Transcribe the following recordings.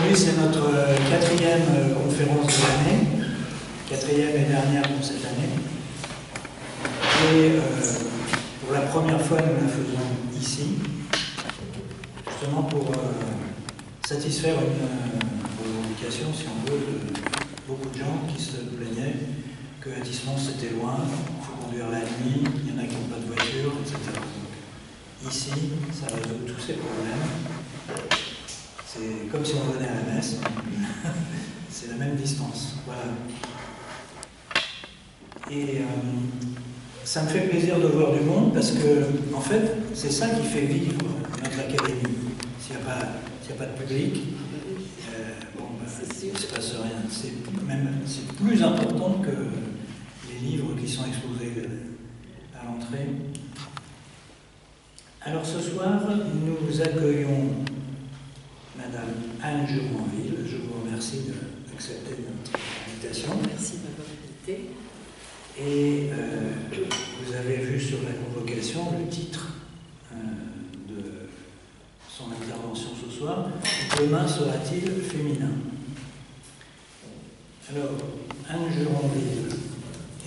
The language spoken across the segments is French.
aujourd'hui, c'est notre quatrième conférence de l'année, quatrième et dernière pour cette année. Et pour la première fois, nous la faisons ici, justement pour satisfaire une revendication, si on veut, de beaucoup de gens qui se plaignaient que Athis-Mons c'était loin, il faut conduire la nuit, il y en a qui n'ont pas de voiture, etc. Donc, ici, ça résout tous ces problèmes. C'est comme si on venait à la messe, c'est la même distance. Voilà. Et ça me fait plaisir de voir du monde parce que, en fait, c'est ça qui fait vivre notre académie. S'il n'y a pas de public, il ne se passe rien. C'est plus important que les livres qui sont exposés à l'entrée. Alors ce soir, nous accueillons Madame Anne Juranville. Je vous remercie d'accepter notre invitation. Merci de m'avoir invité. Et vous avez vu sur la convocation le titre de son intervention ce soir. Demain sera-t-il féminin? Alors, Anne Juranville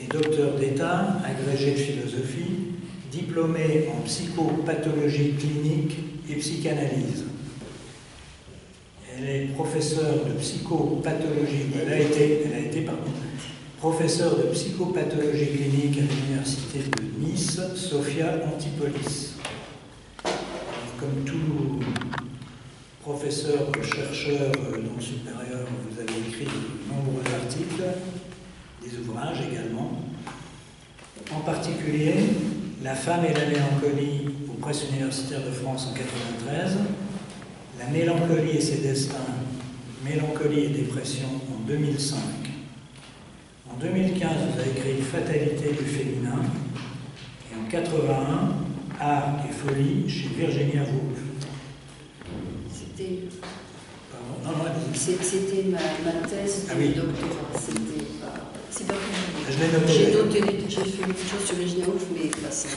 est docteur d'État, agrégée de philosophie, diplômée en psychopathologie clinique et psychanalyse. Elle est professeure de psychopathologie, elle a été professeure de psychopathologie clinique à l'université de Nice, Sophia Antipolis. Comme tout professeur ou chercheur dans le supérieur, vous avez écrit de nombreux articles, des ouvrages également. En particulier, La femme et la mélancolie aux presses universitaires de France en 1993, La mélancolie et ses destins, mélancolie et dépression en 2005. En 2015, vous avez écrit Fatalité du féminin. Et en 1981, Art et folie chez Virginia Woolf. C'était ma thèse de oui. doctorat. C'est pas publié. Je l'ai noté. J'ai fait une chose sur Virginia Woolf, mais pas ça.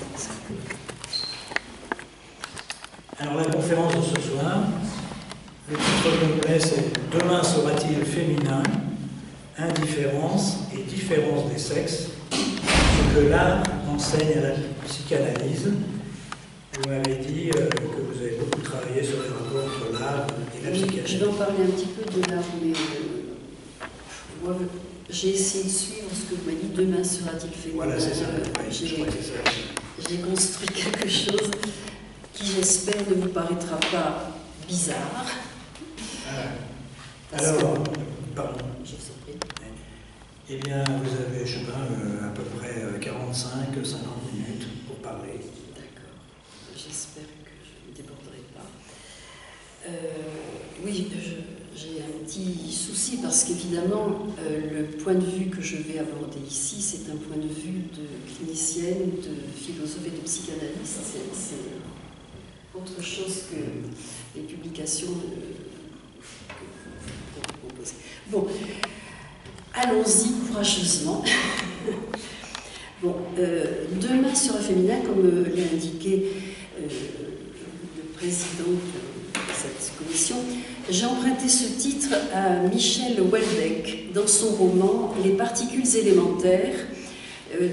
Alors la conférence de ce soir, le titre complet c'est Demain sera-t-il féminin? Indifférence et différence des sexes, ce que l'art enseigne à la psychanalyse. Vous m'avez dit que vous avez beaucoup travaillé sur les rapports entre l'art et la psychanalyse. Je vais en parler un petit peu de l'art, mais moi, j'ai essayé de suivre ce que vous m'avez dit. Demain sera-t-il féminin? Voilà, c'est ça. J'ai construit quelque chose qui, j'espère, ne vous paraîtra pas bizarre. Alors, pardon. Je vous en prie. Eh bien, vous avez, je ne sais pas, à peu près 45-50 minutes pour parler. D'accord. J'espère que je ne déborderai pas. Oui, j'ai un petit souci parce qu'évidemment, le point de vue que je vais aborder ici, c'est un point de vue de clinicienne, de philosophe et de psychanalyste. C'est autre chose que les publications que vous proposez. Bon. Allons-y courageusement. Bon, demain sera féminin, comme l'a indiqué le président de cette commission. J'ai emprunté ce titre à Michel Houellebecq dans son roman Les particules élémentaires,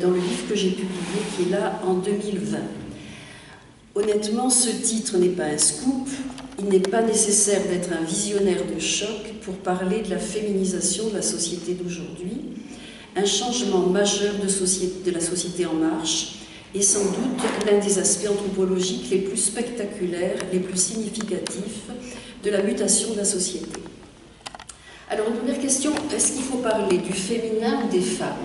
dans le livre que j'ai publié, qui est là en 2020. Honnêtement, ce titre n'est pas un scoop. Il n'est pas nécessaire d'être un visionnaire de choc pour parler de la féminisation de la société d'aujourd'hui, un changement majeur de la société en marche, et sans doute l'un des aspects anthropologiques les plus spectaculaires, les plus significatifs de la mutation de la société. Alors, une première question, est-ce qu'il faut parler du féminin ou des femmes?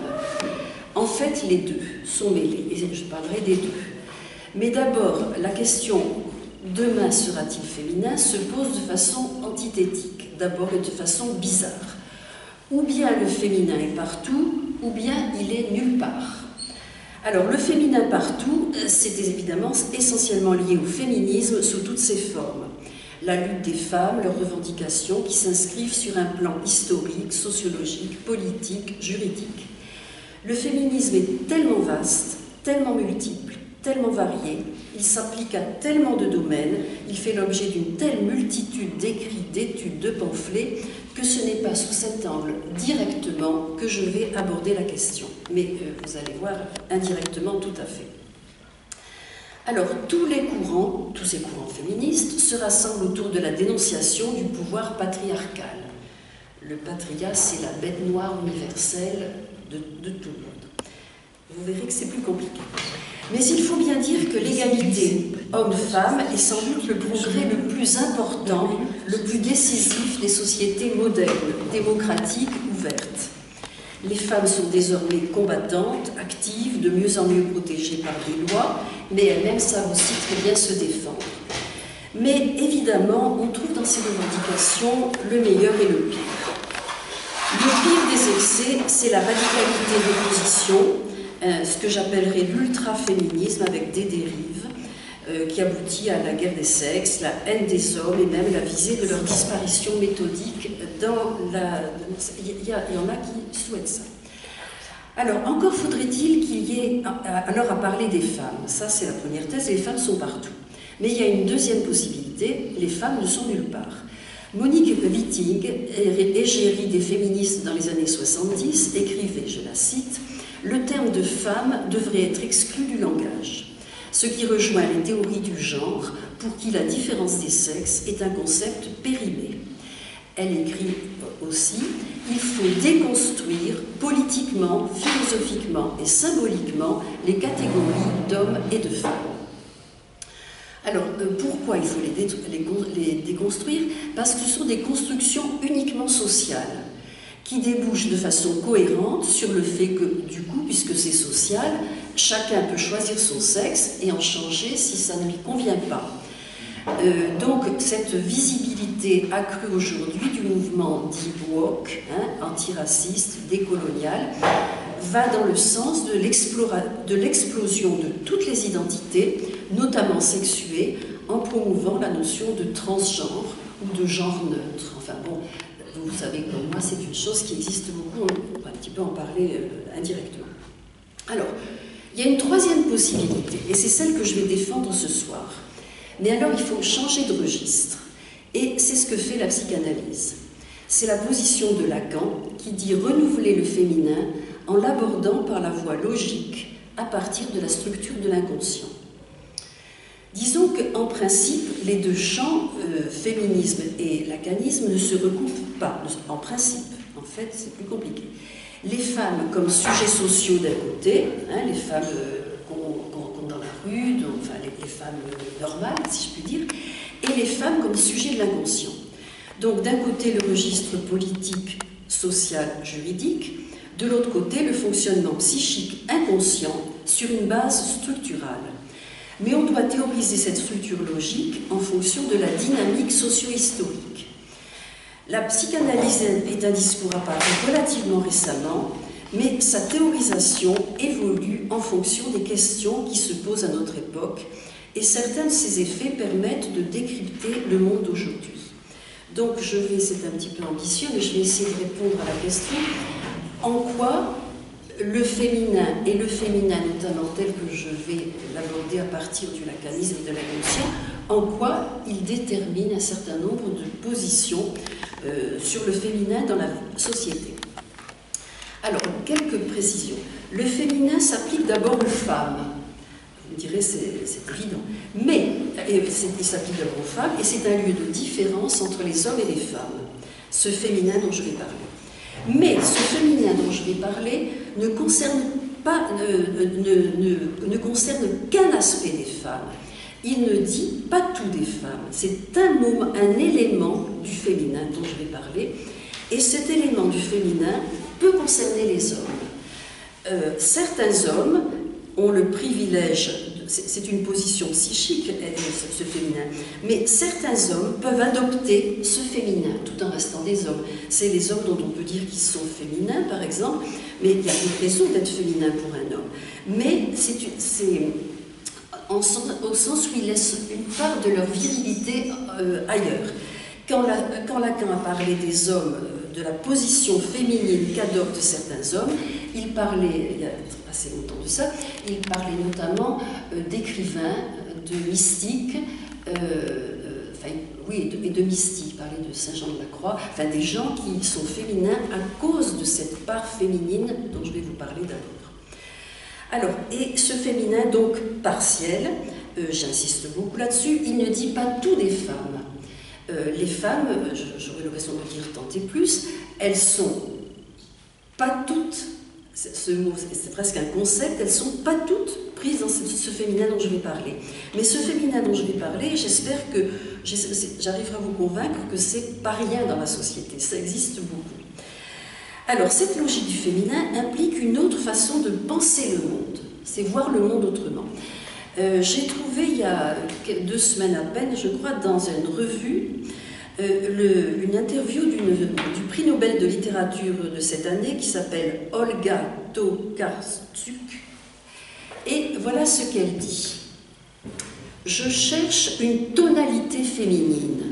En fait, les deux sont mêlés, et je parlerai des deux. Mais d'abord, la question « Demain sera-t-il féminin ?» se pose de façon antithétique, d'abord et de façon bizarre. Ou bien le féminin est partout, ou bien il est nulle part. Alors, le féminin partout, c'est évidemment essentiellement lié au féminisme sous toutes ses formes. La lutte des femmes, leurs revendications qui s'inscrivent sur un plan historique, sociologique, politique, juridique. Le féminisme est tellement vaste, tellement multiple, tellement varié, il s'applique à tellement de domaines, il fait l'objet d'une telle multitude d'écrits, d'études, de pamphlets, que ce n'est pas sous cet angle directement que je vais aborder la question. Mais vous allez voir, indirectement tout à fait. Alors, tous ces courants féministes se rassemblent autour de la dénonciation du pouvoir patriarcal. Le patriarcat, c'est la bête noire universelle de tout le monde. Vous verrez que c'est plus compliqué. Mais il faut bien dire que l'égalité homme-femme est sans doute le progrès le plus important, le plus décisif des sociétés modernes, démocratiques, ouvertes. Les femmes sont désormais combattantes, actives, de mieux en mieux protégées par des lois, mais elles-mêmes savent aussi très bien se défendre. Mais évidemment, on trouve dans ces revendications le meilleur et le pire. Le pire des excès, c'est la radicalité des positions, ce que j'appellerais l'ultra-féminisme avec des dérives, qui aboutit à la guerre des sexes, la haine des hommes et même la visée de leur disparition méthodique dans la... Il y en a qui souhaitent ça. Alors, encore faudrait-il qu'il y ait... Alors, à parler des femmes, ça c'est la première thèse, les femmes sont partout. Mais il y a une deuxième possibilité, les femmes ne sont nulle part. Monique Wittig, égérie des féministes dans les années 70, écrivait, je la cite, « Le terme de femme devrait être exclu du langage, ce qui rejoint les théories du genre pour qui la différence des sexes est un concept périmé. » Elle écrit aussi « Il faut déconstruire politiquement, philosophiquement et symboliquement les catégories d'hommes et de femmes. » Alors, pourquoi il faut les déconstruire? Parce que ce sont des constructions uniquement sociales, qui débouchent de façon cohérente sur le fait que, du coup, puisque c'est social, chacun peut choisir son sexe et en changer si ça ne lui convient pas. Donc, cette visibilité accrue aujourd'hui du mouvement dit woke, antiraciste, décolonial, va dans le sens de l'explosion de toutes les identités, notamment sexuées, en promouvant la notion de transgenre ou de genre neutre. Enfin bon, vous savez comme moi, c'est une chose qui existe beaucoup, on va un petit peu en parler indirectement. Alors, il y a une troisième possibilité, et c'est celle que je vais défendre ce soir. Mais alors, il faut changer de registre, et c'est ce que fait la psychanalyse. C'est la position de Lacan qui dit renouveler le féminin en l'abordant par la voie logique à partir de la structure de l'inconscient. Disons qu'en principe, les deux champs, féminisme et lacanisme, ne se recoupent pas, en principe. En fait, c'est plus compliqué. Les femmes comme sujets sociaux d'un côté, les femmes qu'on dans la rue, donc, enfin les femmes normales, si je puis dire, et les femmes comme sujet de l'inconscient. Donc d'un côté le registre politique, social, juridique, de l'autre côté le fonctionnement psychique inconscient sur une base structurale. Mais on doit théoriser cette structure logique en fonction de la dynamique socio-historique. La psychanalyse est un discours apparu relativement récemment, mais sa théorisation évolue en fonction des questions qui se posent à notre époque, et certains de ses effets permettent de décrypter le monde d'aujourd'hui. Donc c'est un petit peu ambitieux, mais je vais essayer de répondre à la question en quoi le féminin, et le féminin notamment tel que je vais l'aborder à partir du lacanisme et de l'inconscient, en quoi il détermine un certain nombre de positions sur le féminin dans la société. Alors, quelques précisions. Le féminin s'applique d'abord aux femmes. Vous me direz, c'est évident. Mais il s'applique d'abord aux femmes, et c'est un lieu de différence entre les hommes et les femmes. Ce féminin dont je vais parler. Mais ce féminin dont je vais parler ne concerne qu'un aspect des femmes. Il ne dit pas tout des femmes. C'est un élément du féminin dont je vais parler. Et cet élément du féminin peut concerner les hommes. Certains hommes ont le privilège, c'est une position psychique, ce féminin, mais certains hommes peuvent adopter ce féminin tout en restant des hommes. C'est les hommes dont on peut dire qu'ils sont féminins, par exemple, mais il y a une raison d'être féminin pour un homme. Mais c'est au sens où ils laissent une part de leur virilité ailleurs. Quand Lacan a parlé des hommes, de la position féminine qu'adoptent certains hommes, il parlait, il y a assez longtemps de ça, il parlait notamment d'écrivains, de mystiques, et de mystiques, il parlait de Saint Jean de la Croix, enfin des gens qui sont féminins à cause de cette part féminine dont je vais vous parler d'abord. Alors, et ce féminin donc partiel, j'insiste beaucoup là-dessus, il ne dit pas tout des femmes. Les femmes, j'aurai l'occasion de le dire tant et plus, elles sont pas toutes, ce mot c'est presque un concept, elles sont pas toutes prises dans ce féminin dont je vais parler. Mais ce féminin dont je vais parler, j'espère que j'arriverai à vous convaincre que c'est pas rien dans la société, ça existe beaucoup. Alors, cette logique du féminin implique une autre façon de penser le monde, c'est voir le monde autrement. J'ai trouvé il y a 2 semaines à peine, je crois, dans une revue, une interview du prix Nobel de littérature de cette année qui s'appelle Olga Tokarczuk. Et voilà ce qu'elle dit. Je cherche une tonalité féminine.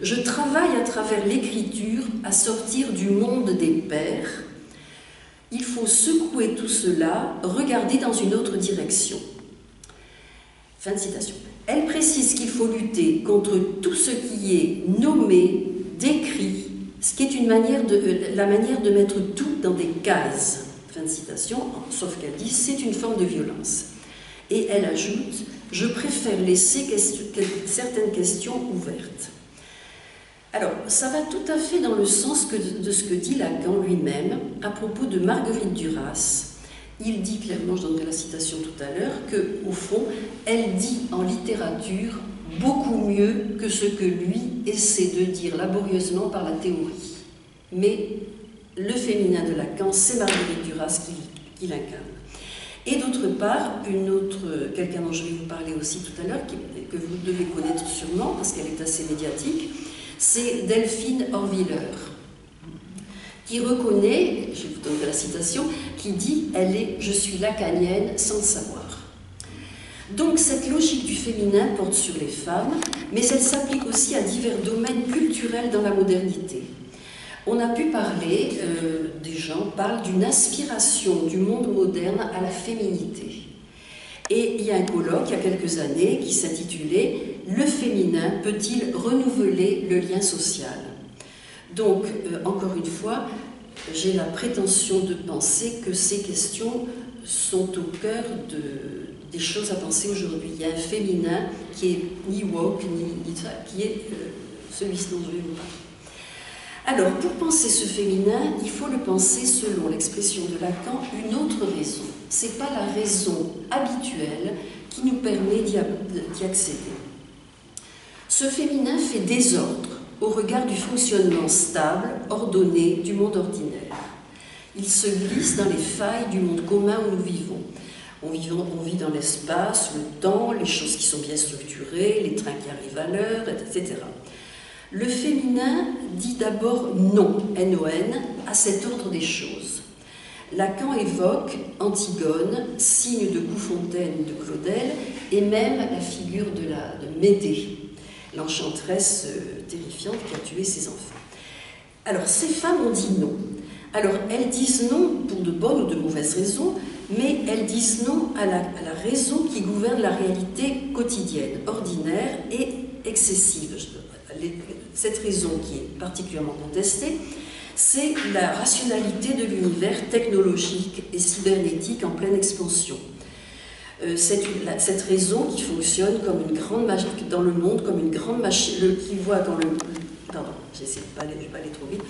Je travaille à travers l'écriture à sortir du monde des pères. Il faut secouer tout cela, regarder dans une autre direction. Fin de citation. Elle précise qu'il faut lutter contre tout ce qui est nommé, décrit, ce qui est la manière de mettre tout dans des cases. Fin de citation, sauf qu'elle dit c'est une forme de violence. Et elle ajoute, je préfère laisser certaines questions ouvertes. Alors, ça va tout à fait dans le sens de ce que dit Lacan lui-même à propos de Marguerite Duras. Il dit clairement, je donnerai la citation tout à l'heure, qu'au fond, elle dit en littérature beaucoup mieux que ce que lui essaie de dire laborieusement par la théorie. Mais le féminin de Lacan, c'est Marguerite Duras qui l'incarne. Et d'autre part, quelqu'un dont je vais vous parler aussi tout à l'heure, que vous devez connaître sûrement, parce qu'elle est assez médiatique, c'est Delphine Orwiller, qui reconnaît, je vous donnerai la citation, qui dit « je suis lacanienne sans le savoir ». Donc cette logique du féminin porte sur les femmes, mais elle s'applique aussi à divers domaines culturels dans la modernité. On a pu parler, des gens parlent d'une aspiration du monde moderne à la féminité. Et il y a un colloque, il y a quelques années, qui s'intitulait « Le féminin peut-il renouveler le lien social ?» Donc, encore une fois, j'ai la prétention de penser que ces questions sont au cœur des choses à penser aujourd'hui. Il y a un féminin qui est ni woke, ni ça, qui est celui dont je vais vous parler. Alors, pour penser ce féminin, il faut le penser selon l'expression de Lacan, une autre raison. Ce n'est pas la raison habituelle qui nous permet d'y accéder. Ce féminin fait désordre au regard du fonctionnement stable, ordonné du monde ordinaire. Il se glisse dans les failles du monde commun où nous vivons. On vit dans l'espace, le temps, les choses qui sont bien structurées, les trains qui arrivent à l'heure, etc. Le féminin dit d'abord non, N-O-N, à cet ordre des choses. Lacan évoque Antigone, signe de Coufontaine, de Claudel, et même la figure de Médée, l'enchanteresse terrifiante qui a tué ses enfants. Alors, ces femmes ont dit non. Alors, elles disent non pour de bonnes ou de mauvaises raisons, mais elles disent non à la raison qui gouverne la réalité quotidienne, ordinaire et excessive. Cette raison qui est particulièrement contestée, c'est la rationalité de l'univers technologique et cybernétique en pleine expansion. Cette raison qui fonctionne comme une grande machine dans le monde, comme une grande machine, qui voit dans le... Pardon, j'essaie de ne pas aller trop vite.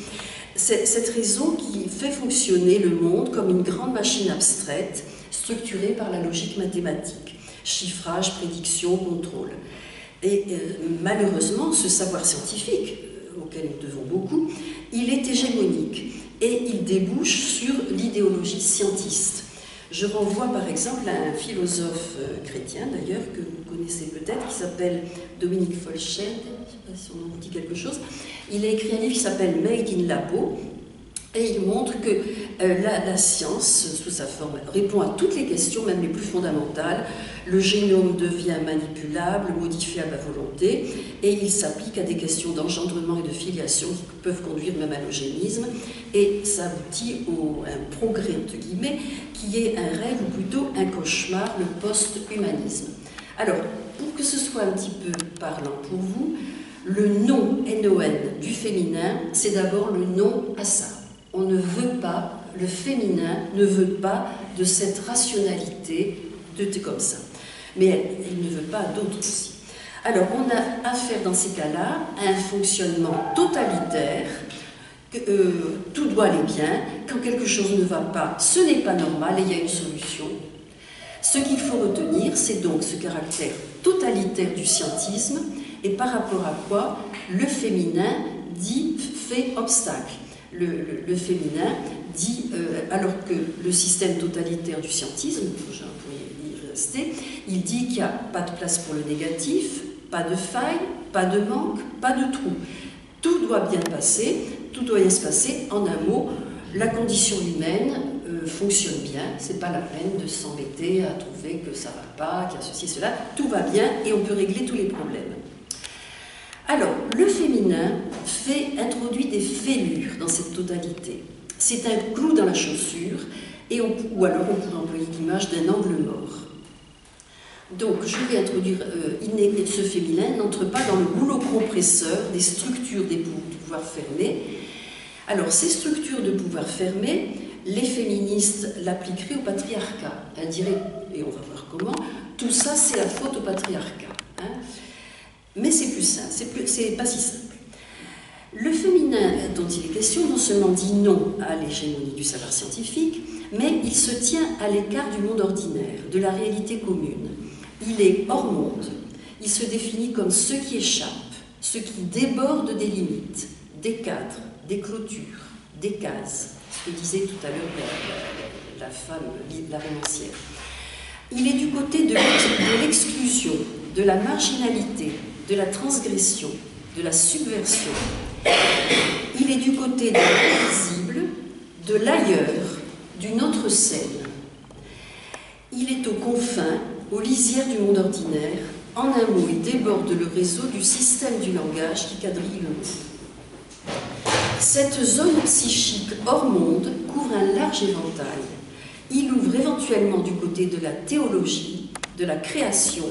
Cette raison qui fait fonctionner le monde comme une grande machine abstraite, structurée par la logique mathématique. Chiffrage, prédiction, contrôle. Et malheureusement, ce savoir scientifique, auquel nous devons beaucoup, il est hégémonique et il débouche sur l'idéologie scientiste. Je renvoie par exemple à un philosophe chrétien d'ailleurs, que vous connaissez peut-être, qui s'appelle Dominique Folcherd, je ne sais pas si on vous dit quelque chose. Il a écrit un livre qui s'appelle Made in Labo, Et il montre que la science, sous sa forme, répond à toutes les questions, même les plus fondamentales. Le génome devient manipulable, modifiable à volonté, et il s'applique à des questions d'engendrement et de filiation qui peuvent conduire même à l'eugénisme, et ça aboutit à un progrès, entre guillemets, qui est un rêve, ou plutôt un cauchemar, le post-humanisme. Alors, pour que ce soit un petit peu parlant pour vous, le nom NON du féminin, c'est d'abord le nom à ça. On ne veut pas, le féminin ne veut pas de cette rationalité de comme ça. Mais il ne veut pas d'autres aussi. Alors, on a affaire dans ces cas-là à un fonctionnement totalitaire, tout doit aller bien, quand quelque chose ne va pas, ce n'est pas normal et il y a une solution. Ce qu'il faut retenir, c'est donc ce caractère totalitaire du scientisme et par rapport à quoi le féminin dit fait obstacle. Le féminin dit, alors que le système totalitaire du scientisme, pour y rester, il dit qu'il n'y a pas de place pour le négatif, pas de faille, pas de manque, pas de trou. Tout doit bien passer, tout doit bien se passer. En un mot, la condition humaine fonctionne bien, c'est pas la peine de s'embêter à trouver que ça va pas, qu'il y a ceci, cela, tout va bien et on peut régler tous les problèmes. Alors, le féminin introduit des fêlures dans cette totalité. C'est un clou dans la chaussure, ou alors on pourrait employer l'image d'un angle mort. Donc, je vais introduire, ce féminin n'entre pas dans le goulot compresseur des structures des pouvoirs fermés. Alors, ces structures de pouvoir fermés, les féministes l'appliqueraient au patriarcat. Elles diraient, et on va voir comment, tout ça c'est la faute au patriarcat. Hein. Mais c'est plus simple, c'est pas si simple. Le féminin dont il est question non seulement dit non à l'hégémonie du savoir scientifique, mais il se tient à l'écart du monde ordinaire, de la réalité commune. Il est hors monde, il se définit comme ce qui échappe, ce qui déborde des limites, des cadres, des clôtures, des cases, ce que disait tout à l'heure la femme, la romancière. Il est du côté de l'exclusion, de la marginalité, de la transgression, de la subversion. Il est du côté de l'invisible, de l'ailleurs, d'une autre scène. Il est aux confins, aux lisières du monde ordinaire. En un mot, il déborde le réseau du système du langage qui quadrille le monde. Cette zone psychique hors monde couvre un large éventail. Il ouvre éventuellement du côté de la théologie, de la création,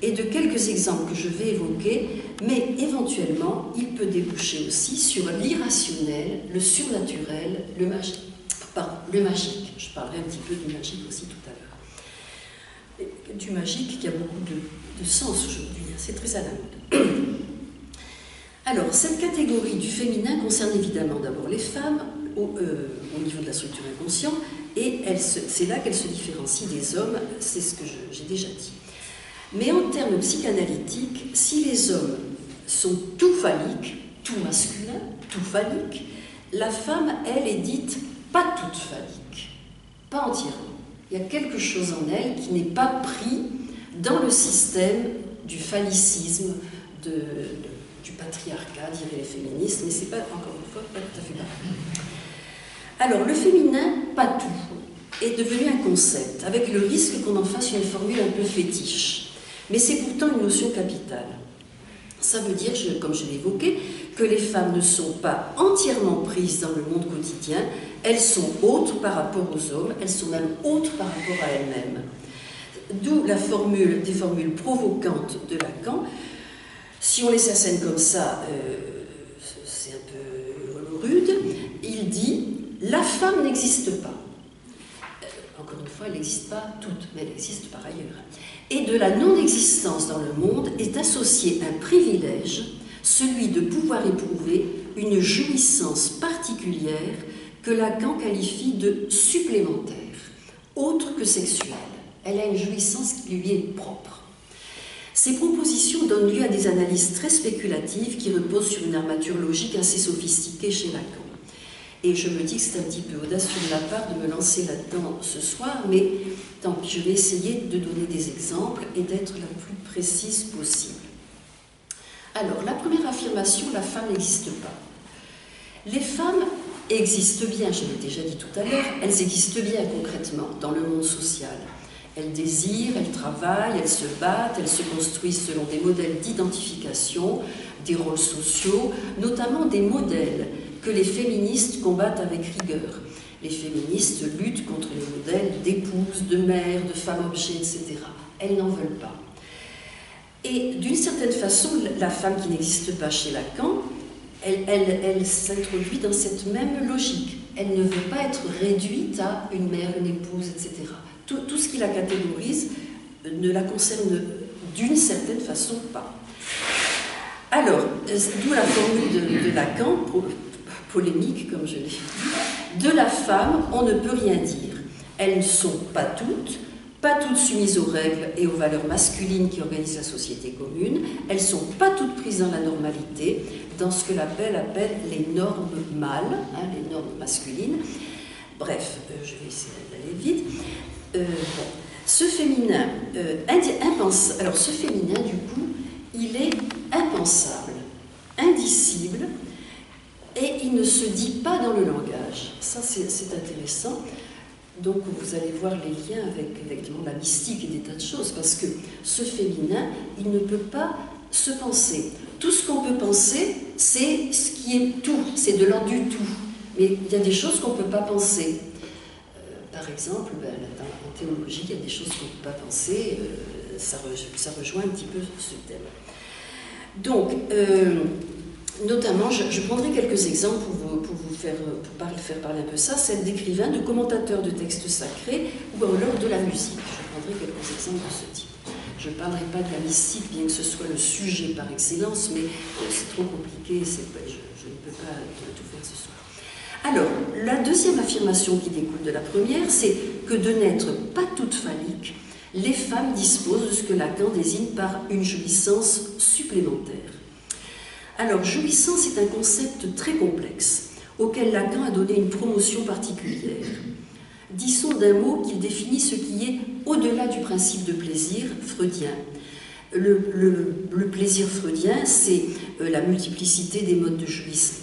et de quelques exemples que je vais évoquer, mais éventuellement, il peut déboucher aussi sur l'irrationnel, le surnaturel, le magique. Je parlerai un petit peu du magique aussi tout à l'heure. Du magique qui a beaucoup de sens aujourd'hui, c'est très à la mode. Alors, cette catégorie du féminin concerne évidemment d'abord les femmes au niveau de la structure inconsciente, et c'est là qu'elle se différencie des hommes, c'est ce que j'ai déjà dit. Mais en termes psychanalytiques, si les hommes sont tout phalliques, tout masculin, tout phallique, la femme, elle, est dite pas toute phallique, pas entièrement. Il y a quelque chose en elle qui n'est pas pris dans le système du phallicisme, du patriarcat, diraient les féministes, mais c'est pas, encore une fois, pas tout à fait pareil. Alors, le féminin, pas tout, est devenu un concept, avec le risque qu'on en fasse une formule un peu fétiche. Mais c'est pourtant une notion capitale. Ça veut dire, comme je l'ai évoqué, que les femmes ne sont pas entièrement prises dans le monde quotidien, elles sont autres par rapport aux hommes, elles sont même autres par rapport à elles-mêmes. D'où des formules provocantes de Lacan. Si on les assène comme ça, c'est un peu rude. Il dit « la femme n'existe pas ». Encore une fois, elle n'existe pas toute, mais elle existe par ailleurs. Et de la non-existence dans le monde est associé un privilège, celui de pouvoir éprouver une jouissance particulière que Lacan qualifie de supplémentaire, autre que sexuelle. Elle a une jouissance qui lui est propre. Ces propositions donnent lieu à des analyses très spéculatives qui reposent sur une armature logique assez sophistiquée chez Lacan. Et je me dis que c'est un petit peu audacieux de ma part de me lancer là-dedans ce soir, mais tant pis, je vais essayer de donner des exemples et d'être la plus précise possible. Alors, la première affirmation, la femme n'existe pas. Les femmes existent bien, je l'ai déjà dit tout à l'heure, elles existent bien concrètement dans le monde social. Elles désirent, elles travaillent, elles se battent, elles se construisent selon des modèles d'identification, des rôles sociaux, notamment des modèles que les féministes combattent avec rigueur. Les féministes luttent contre les modèles d'épouses, de mères, de femmes-objets, etc. Elles n'en veulent pas. Et d'une certaine façon, la femme qui n'existe pas chez Lacan, elle s'introduit dans cette même logique. Elle ne veut pas être réduite à une mère, une épouse, etc. Tout ce qui la catégorise ne la concerne d'une certaine façon pas. Alors, d'où la formule de Lacan, polémique comme je l'ai dit, de la femme, on ne peut rien dire. Elles ne sont pas toutes soumises aux règles et aux valeurs masculines qui organisent la société commune, elles ne sont pas toutes prises dans la normalité, dans ce que l'appel appelle les normes mâles, les normes masculines. Bref, je vais essayer d'aller vite. Bon. Ce féminin, alors ce féminin, du coup, il est impensable, indicible, et il ne se dit pas dans le langage. Ça, c'est intéressant. Donc, vous allez voir les liens avec la mystique et des tas de choses, parce que ce féminin, il ne peut pas se penser. Tout ce qu'on peut penser, c'est ce qui est tout, c'est de l'ordre du tout. Mais il y a des choses qu'on ne peut pas penser. Par exemple, en théologie, il y a des choses qu'on ne peut pas penser, ça rejoint un petit peu ce thème. Donc, notamment, je prendrai quelques exemples pour faire parler un peu ça, celle d'écrivains, de commentateurs de textes sacrés ou alors de la musique. Je prendrai quelques exemples de ce type. Je ne parlerai pas de la mystique, bien que ce soit le sujet par excellence, mais c'est trop compliqué, je ne peux pas tout faire ce soir. Alors, la deuxième affirmation qui découle de la première, c'est que de n'être pas toutes phalliques, les femmes disposent de ce que Lacan désigne par une jouissance supplémentaire. Alors, jouissance est un concept très complexe, auquel Lacan a donné une promotion particulière. Disons d'un mot qu'il définit ce qui est au-delà du principe de plaisir freudien. Le plaisir freudien, c'est la multiplicité des modes de jouissance,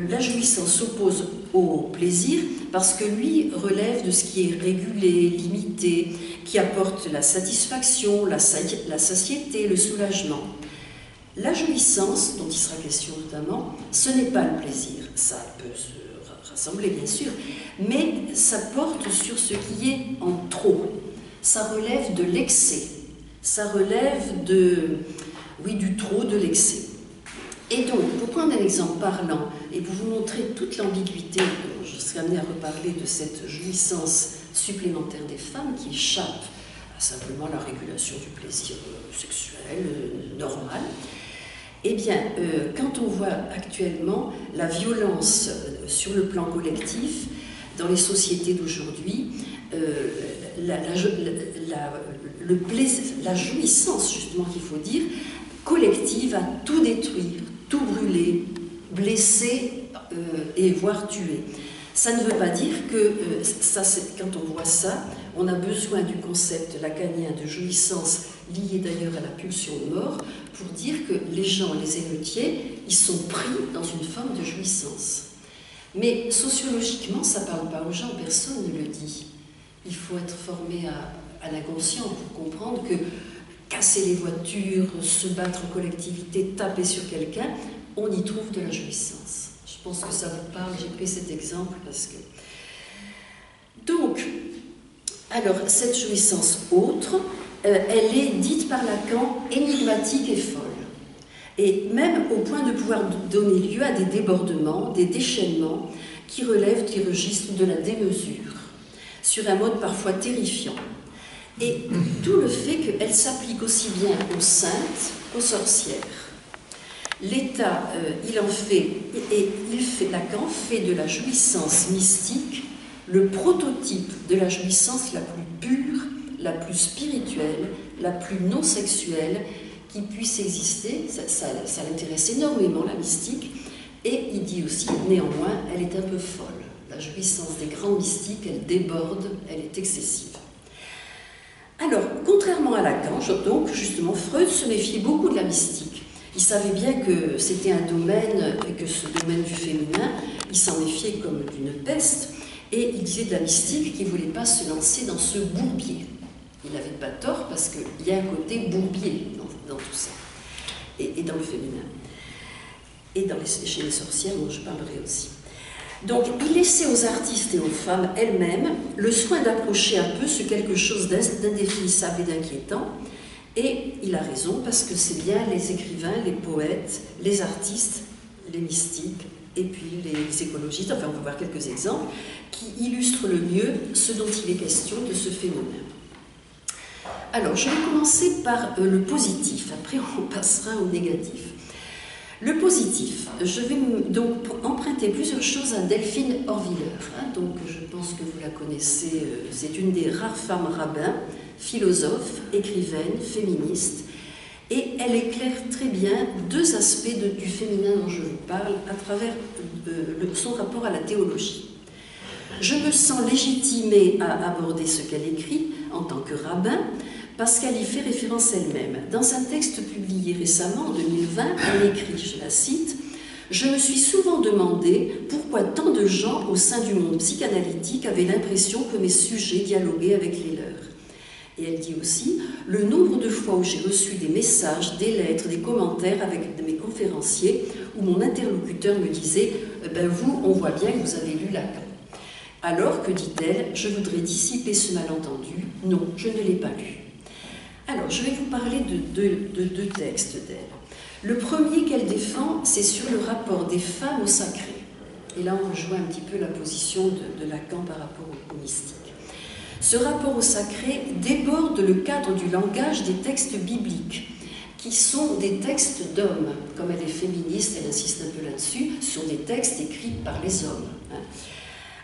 la jouissance s'oppose au plaisir parce que lui relève de ce qui est régulé, limité, qui apporte la satisfaction, la satiété, le soulagement. La jouissance, dont il sera question notamment, ce n'est pas le plaisir. Ça peut se rassembler, bien sûr, mais ça porte sur ce qui est en trop. Ça relève de l'excès. Ça relève du trop, de l'excès. Et donc, pour prendre un exemple parlant et pour vous montrer toute l'ambiguïté, je serai amenée à reparler de cette jouissance supplémentaire des femmes qui échappe à simplement la régulation du plaisir sexuel normal. Eh bien, quand on voit actuellement la violence sur le plan collectif dans les sociétés d'aujourd'hui, la jouissance, justement, qu'il faut dire, collective à tout détruire, tout brûler, blesser et voire tuer. Ça ne veut pas dire que, quand on voit ça, on a besoin du concept lacanien de jouissance, lié d'ailleurs à la pulsion de mort, pour dire que les gens, les émeutiers, ils sont pris dans une forme de jouissance. Mais sociologiquement, ça ne parle pas aux gens, personne ne le dit. Il faut être formé à l'inconscient pour comprendre que casser les voitures, se battre en collectivité, taper sur quelqu'un, on y trouve de la jouissance. Je pense que ça vous parle, j'ai pris cet exemple parce que... Donc, alors, cette jouissance autre, elle est dite par Lacan énigmatique et folle. Et même au point de pouvoir donner lieu à des débordements, des déchaînements qui relèvent du registre de la démesure, sur un mode parfois terrifiant. Et tout le fait qu'elle s'applique aussi bien aux saintes qu'aux sorcières. L'État, Lacan fait de la jouissance mystique le prototype de la jouissance la plus pure, la plus spirituelle, la plus non sexuelle qui puisse exister. Ça l'intéresse énormément, la mystique. Et il dit aussi, néanmoins, elle est un peu folle. La jouissance des grands mystiques, elle déborde, elle est excessive. Alors, contrairement à Lacan, donc, justement, Freud se méfiait beaucoup de la mystique. Il savait bien que c'était un domaine, et que ce domaine du féminin, il s'en méfiait comme d'une peste, et il disait de la mystique qu'il ne voulait pas se lancer dans ce bourbier. Il n'avait pas tort, parce qu'il y a un côté bourbier dans tout ça, et dans le féminin. Et chez les sorcières, dont je parlerai aussi. Donc, il laissait aux artistes et aux femmes elles-mêmes le soin d'approcher un peu ce quelque chose d'indéfinissable et d'inquiétant. Et il a raison, parce que c'est bien les écrivains, les poètes, les artistes, les mystiques, et puis les écologistes, enfin on va voir quelques exemples, qui illustrent le mieux ce dont il est question de ce phénomène. Alors, je vais commencer par le positif, après on passera au négatif. Le positif, je vais donc emprunter plusieurs choses à Delphine Orviller. Donc, je pense que vous la connaissez, c'est une des rares femmes rabbins, philosophe, écrivaine, féministe, et elle éclaire très bien deux aspects du féminin dont je vous parle à travers son rapport à la théologie. Je me sens légitimée à aborder ce qu'elle écrit en tant que rabbin, parce qu'elle y fait référence elle-même. Dans un texte publié récemment, en 2020, elle écrit, je la cite, « Je me suis souvent demandé pourquoi tant de gens au sein du monde psychanalytique avaient l'impression que mes sujets dialoguaient avec les leurs. » Et elle dit aussi « Le nombre de fois où j'ai reçu des messages, des lettres, des commentaires avec mes conférenciers, où mon interlocuteur me disait « Ben vous, on voit bien que vous avez lu Lacan. » Alors que, dit-elle, je voudrais dissiper ce malentendu. Non, je ne l'ai pas lu. Alors, je vais vous parler de deux textes d'elle. Le premier qu'elle défend, c'est sur le rapport des femmes au sacré. Et là, on rejoint un petit peu la position de Lacan par rapport au mystique. Ce rapport au sacré déborde le cadre du langage des textes bibliques, qui sont des textes d'hommes. Comme elle est féministe, elle insiste un peu là-dessus, sur des textes écrits par les hommes.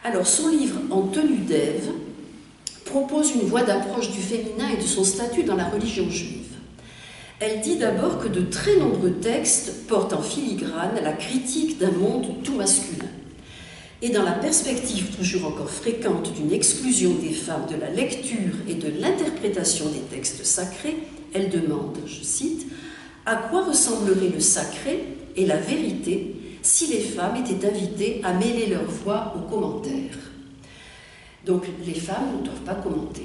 Alors, son livre « En tenue d'Ève » propose une voie d'approche du féminin et de son statut dans la religion juive. Elle dit d'abord que de très nombreux textes portent en filigrane la critique d'un monde tout masculin. Et dans la perspective toujours encore fréquente d'une exclusion des femmes de la lecture et de l'interprétation des textes sacrés, elle demande, je cite, « À quoi ressemblerait le sacré et la vérité si les femmes étaient invitées à mêler leur voix aux commentaires ?» Donc les femmes ne doivent pas commenter.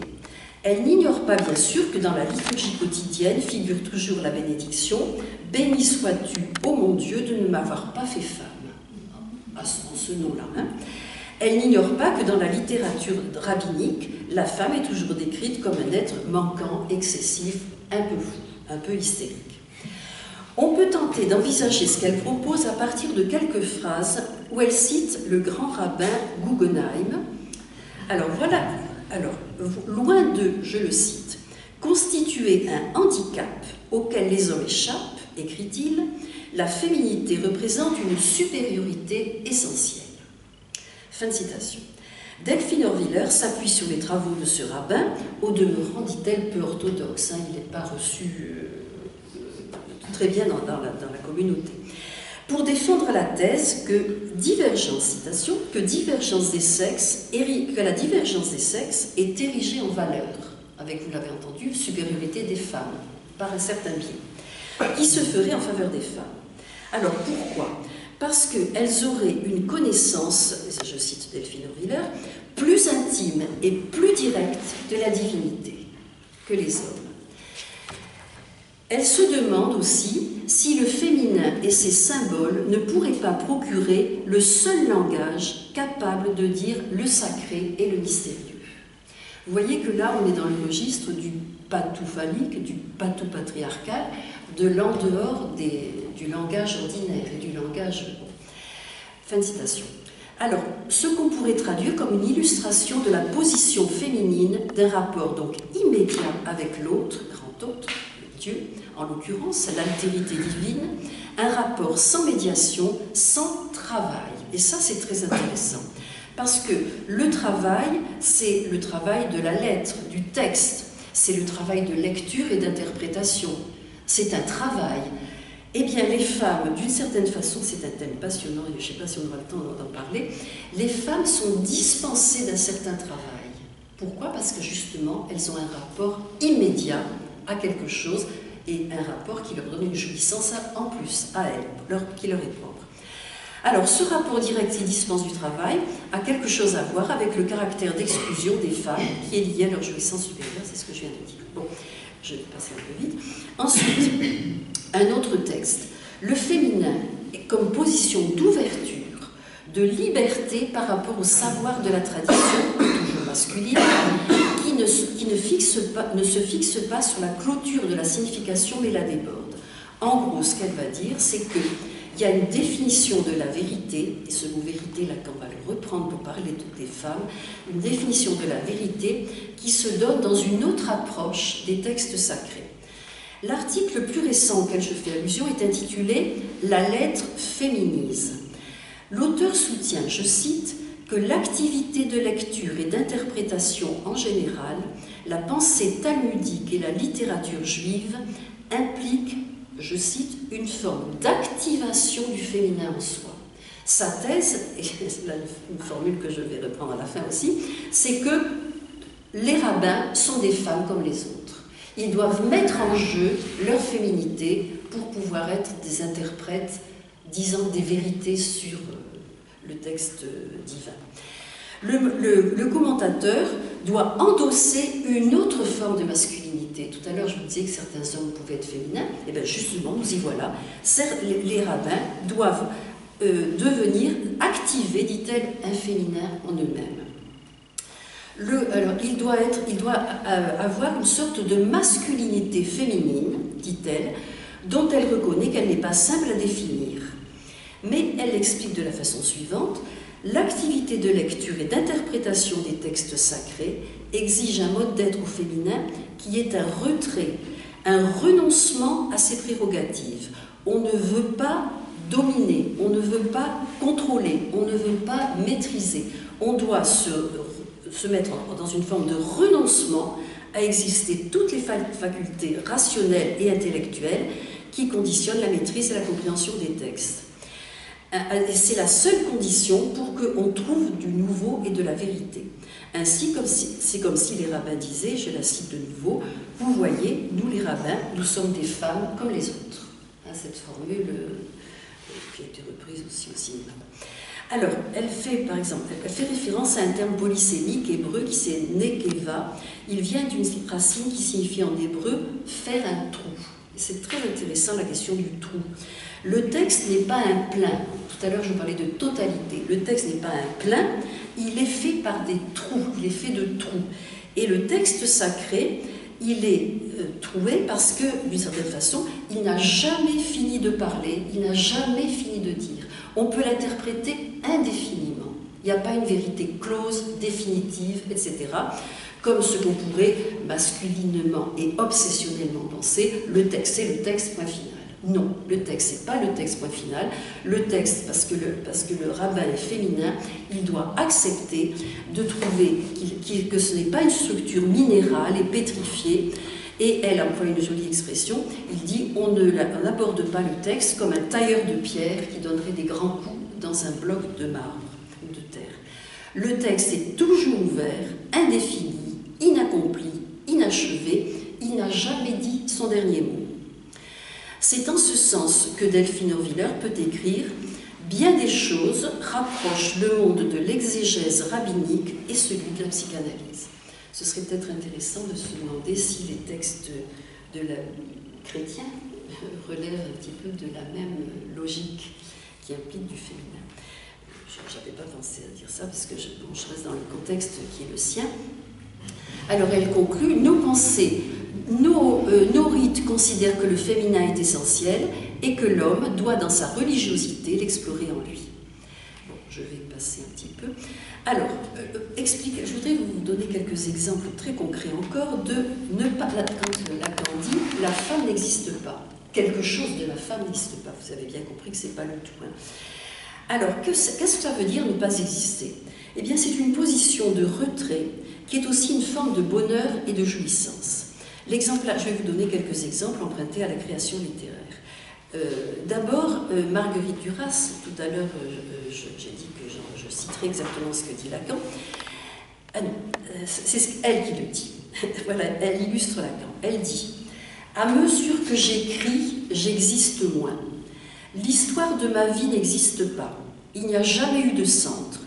Elle n'ignore pas bien sûr que dans la liturgie quotidienne figure toujours la bénédiction « Béni sois-tu, ô mon Dieu, de ne m'avoir pas fait femme » en ce nom-là. Elle n'ignore pas que dans la littérature rabbinique, la femme est toujours décrite comme un être manquant, excessif, un peu fou, un peu hystérique. On peut tenter d'envisager ce qu'elle propose à partir de quelques phrases où elle cite le grand rabbin Guggenheim. Alors voilà, loin de, je le cite, constituer un handicap auquel les hommes échappent, écrit-il, la féminité représente une supériorité essentielle. Fin de citation. Delphine Orviller s'appuie sur les travaux de ce rabbin, au demeurant, dit-elle, peu orthodoxe. Il n'est pas reçu très bien dans la communauté. Pour défendre la thèse que la divergence des sexes est érigée en valeur, avec, vous l'avez entendu, supériorité des femmes, par un certain biais, qui se ferait en faveur des femmes. Alors pourquoi ? Parce qu'elles auraient une connaissance, je cite Delphine Orviller, plus intime et plus directe de la divinité que les hommes. Elle se demande aussi si le féminin et ses symboles ne pourraient pas procurer le seul langage capable de dire le sacré et le mystérieux. Vous voyez que là, on est dans le registre du patou-phallique, du patou-patriarcal, de l'en dehors du langage ordinaire et du langage... Fin de citation. Alors, ce qu'on pourrait traduire comme une illustration de la position féminine d'un rapport donc immédiat avec l'autre, grand autre, Dieu, en l'occurrence l'altérité divine, un rapport sans médiation, sans travail. Et ça, c'est très intéressant. Parce que le travail, c'est le travail de la lettre, du texte. C'est le travail de lecture et d'interprétation. C'est un travail. Eh bien, les femmes, d'une certaine façon, c'est un thème passionnant, et je ne sais pas si on aura le temps d'en parler, les femmes sont dispensées d'un certain travail. Pourquoi ? Parce que justement, elles ont un rapport immédiat à quelque chose. et un rapport qui leur donne une jouissance en plus, à elles, qui leur est propre. Alors, ce rapport direct et dispense du travail a quelque chose à voir avec le caractère d'exclusion des femmes qui est lié à leur jouissance supérieure, c'est ce que je viens de dire. Bon, je vais passer un peu vite. Ensuite, un autre texte. Le féminin comme position d'ouverture, de liberté par rapport au savoir de la tradition, toujours masculine, qui ne se fixe pas sur la clôture de la signification mais la déborde. En gros, ce qu'elle va dire, c'est que il y a une définition de la vérité, et ce mot vérité, Lacan va le reprendre pour parler des femmes, une définition de la vérité qui se donne dans une autre approche des textes sacrés. L'article le plus récent auquel je fais allusion est intitulé « La lettre féminise ». L'auteur soutient, je cite, que l'activité de lecture et d'interprétation en général, la pensée talmudique et la littérature juive impliquent, je cite, une forme d'activation du féminin en soi. Sa thèse, et c'est une formule que je vais reprendre à la fin aussi, c'est que les rabbins sont des femmes comme les autres. Ils doivent mettre en jeu leur féminité pour pouvoir être des interprètes disant des vérités sur le texte divin. Le commentateur doit endosser une autre forme de masculinité. Tout à l'heure, je vous disais que certains hommes pouvaient être féminins. Et bien justement, nous y voilà. Les rabbins doivent activer, dit-elle, un féminin en eux-mêmes. Alors, il doit avoir une sorte de masculinité féminine, dit-elle, dont elle reconnaît qu'elle n'est pas simple à définir. Mais elle l'explique de la façon suivante. L'activité de lecture et d'interprétation des textes sacrés exige un mode d'être au féminin qui est un retrait, un renoncement à ses prérogatives. On ne veut pas dominer, on ne veut pas contrôler, on ne veut pas maîtriser. On doit se mettre dans une forme de renoncement à exister toutes les facultés rationnelles et intellectuelles qui conditionnent la maîtrise et la compréhension des textes. C'est la seule condition pour qu'on trouve du nouveau et de la vérité. Ainsi, c'est comme si les rabbins disaient, je la cite de nouveau, « Vous voyez, nous les rabbins, nous sommes des femmes comme les autres ». Cette formule qui a été reprise aussi au cinéma. Alors, elle fait référence à un terme polysémique hébreu qui c'est « nekeva ». Il vient d'une racine qui signifie en hébreu « faire un trou ». C'est très intéressant la question du trou. Le texte n'est pas un plein. Tout à l'heure, je parlais de totalité. Le texte n'est pas un plein, il est fait par des trous, il est fait de trous. Et le texte sacré, il est troué parce que, d'une certaine façon, il n'a jamais fini de parler, il n'a jamais fini de dire. On peut l'interpréter indéfiniment. Il n'y a pas une vérité close, définitive, etc. Comme ce qu'on pourrait masculinement et obsessionnellement penser, le texte, c'est le texte, point final. Non, le texte, c'est pas le texte point final. Le texte, parce que le rabbin est féminin, il doit accepter de trouver que ce n'est pas une structure minérale et pétrifiée. Et elle emploie une jolie expression, il dit on n'aborde pas le texte comme un tailleur de pierre qui donnerait des grands coups dans un bloc de marbre ou de terre. Le texte est toujours ouvert, indéfini, inaccompli, inachevé, il n'a jamais dit son dernier mot. C'est en ce sens que Delphine Orwiller peut écrire « Bien des choses rapprochent le monde de l'exégèse rabbinique et celui de la psychanalyse ». Ce serait peut-être intéressant de se demander si les textes de la chrétien relèvent un petit peu de la même logique qui implique du féminin. Je n'avais pas pensé à dire ça parce que je reste dans le contexte qui est le sien. Alors elle conclut, nos pensées, nos rites considèrent que le féminin est essentiel et que l'homme doit dans sa religiosité l'explorer en lui. Bon, je vais passer un petit peu. Alors, je voudrais vous donner quelques exemples très concrets encore de ne pas, quand Lacan dit la femme n'existe pas, quelque chose de la femme n'existe pas. Vous avez bien compris que ce n'est pas le tout. Hein. Alors, qu'est-ce que ça veut dire ne pas exister? Eh bien, c'est une position de retrait qui est aussi une forme de bonheur et de jouissance. Je vais vous donner quelques exemples empruntés à la création littéraire. D'abord, Marguerite Duras, tout à l'heure j'ai dit que je citerai exactement ce que dit Lacan. Ah non, c'est elle qui le dit. Voilà, elle illustre Lacan. Elle dit « À mesure que j'écris, j'existe moins. L'histoire de ma vie n'existe pas. Il n'y a jamais eu de centre,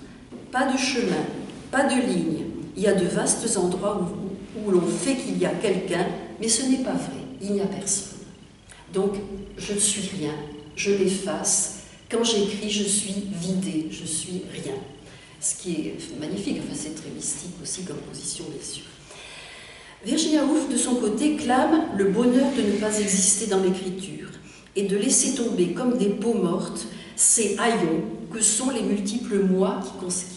pas de chemin, pas de ligne. Il y a de vastes endroits où l'on fait qu'il y a quelqu'un, mais ce n'est pas vrai, il n'y a personne. Donc, je ne suis rien, je l'efface. Quand j'écris, je suis vidée, je suis rien. Ce qui est magnifique, enfin c'est très mystique aussi comme position, bien sûr. Virginia Woolf, de son côté, clame le bonheur de ne pas exister dans l'écriture et de laisser tomber comme des peaux mortes ces haillons que sont les multiples moi qui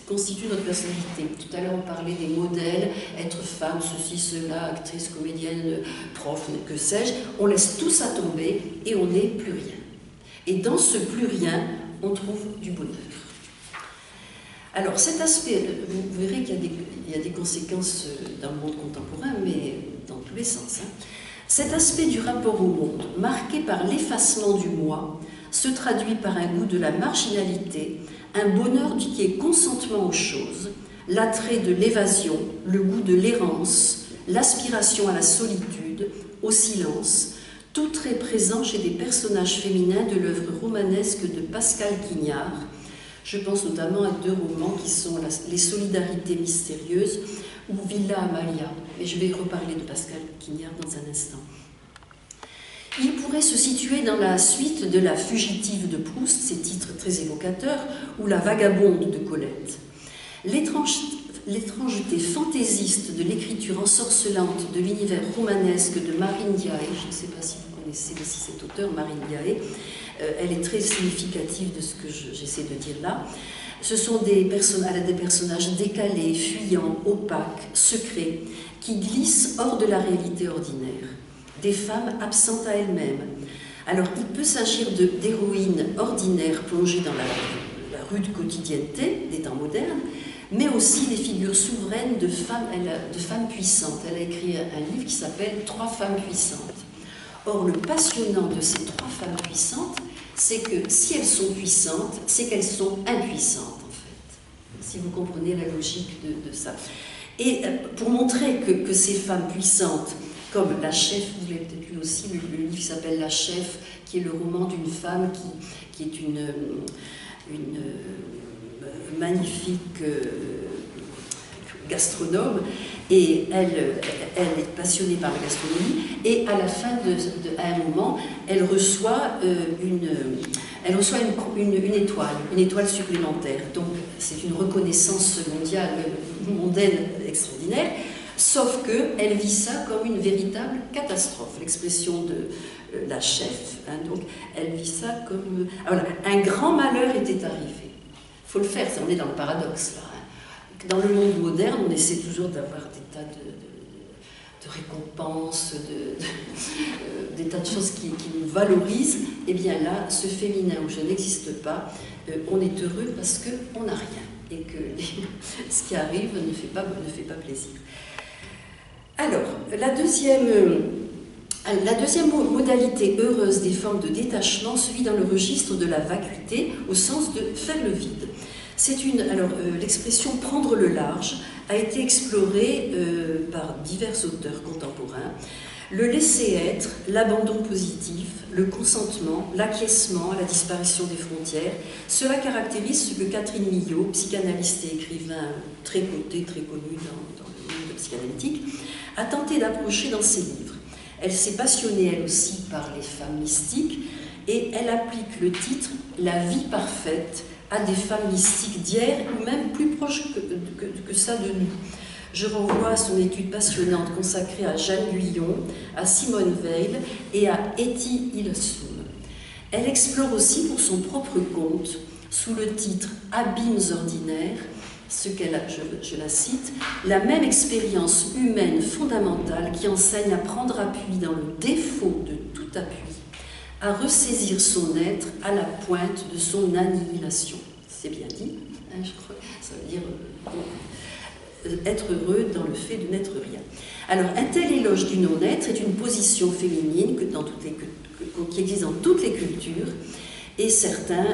constituent notre personnalité. Tout à l'heure, on parlait des modèles, être femme, ceci, cela, actrice, comédienne, prof, que sais-je. On laisse tout ça tomber et on n'est plus rien. Et dans ce plus rien, on trouve du bonheur. Alors cet aspect, vous verrez qu'il y a des conséquences dans le monde contemporain, mais dans tous les sens. Cet aspect du rapport au monde, marqué par l'effacement du moi, se traduit par un goût de la marginalité, un bonheur qui est consentement aux choses, l'attrait de l'évasion, le goût de l'errance, l'aspiration à la solitude, au silence, tout très présent chez des personnages féminins de l'œuvre romanesque de Pascal Quignard. Je pense notamment à deux romans qui sont Les Solidarités mystérieuses ou Villa Amalia. Et je vais reparler de Pascal Quignard dans un instant. Il pourrait se situer dans la suite de La Fugitive de Proust, ces titres très évocateurs, ou La Vagabonde de Colette. L'étrangeté fantaisiste de l'écriture ensorcelante de l'univers romanesque de Marine Diaye, je ne sais pas si vous connaissez aussi cet auteur, Marine Diaye, elle est très significative de ce que j'essaie de dire là. Ce sont des personnages décalés, fuyants, opaques, secrets, qui glissent hors de la réalité ordinaire. Des femmes absentes à elles-mêmes. Alors, il peut s'agir d'héroïnes ordinaires plongées dans la rude quotidienneté des temps modernes, mais aussi des figures souveraines de femmes puissantes. Elle a écrit un livre qui s'appelle « 3 femmes puissantes ». Or, le passionnant de ces 3 femmes puissantes, c'est que si elles sont puissantes, c'est qu'elles sont impuissantes, en fait. Si vous comprenez la logique de ça. Et pour montrer que ces femmes puissantes, comme La Chef, vous l'avez peut-être lu aussi, le livre qui s'appelle La Chef, qui est le roman d'une femme qui est une magnifique gastronome, et elle est passionnée par la gastronomie, et à la fin à un moment, elle reçoit une étoile supplémentaire. Donc c'est une reconnaissance mondaine extraordinaire, sauf qu'elle vit ça comme une véritable catastrophe. L'expression de La Chef, donc elle vit ça comme... voilà, un grand malheur était arrivé. Il faut le faire, on est dans le paradoxe là. Dans le monde moderne, on essaie toujours d'avoir des tas de récompenses, des tas de choses qui nous valorisent. Et bien là, ce féminin où je n'existe pas, on est heureux parce qu'on n'a rien et que ce qui arrive ne fait pas plaisir. Alors, la deuxième modalité heureuse des formes de détachement se vit dans le registre de la vacuité, au sens de faire le vide. L'expression « prendre le large » a été explorée par divers auteurs contemporains. Le laisser-être, l'abandon positif, le consentement, l'acquiescement à la disparition des frontières, cela caractérise ce que Catherine Millot, psychanalyste et écrivain très cotée, très connue dans le monde psychanalytique, a tenté d'approcher dans ses livres. Elle s'est passionnée, elle aussi, par les femmes mystiques, et elle applique le titre « La vie parfaite » à des femmes mystiques d'hier, ou même plus proches que ça de nous. Je renvoie à son étude passionnante consacrée à Jeanne Guyon, à Simone Weil et à Etty Hillesum. Elle explore aussi pour son propre compte, sous le titre « Abîmes ordinaires », je la cite, la même expérience humaine fondamentale qui enseigne à prendre appui dans le défaut de tout appui, à ressaisir son être à la pointe de son annihilation. C'est bien dit, hein, je crois. Ça veut dire être heureux dans le fait de n'être rien. Alors, un tel éloge du non-être est une position féminine qui existe dans toutes les cultures, et certains,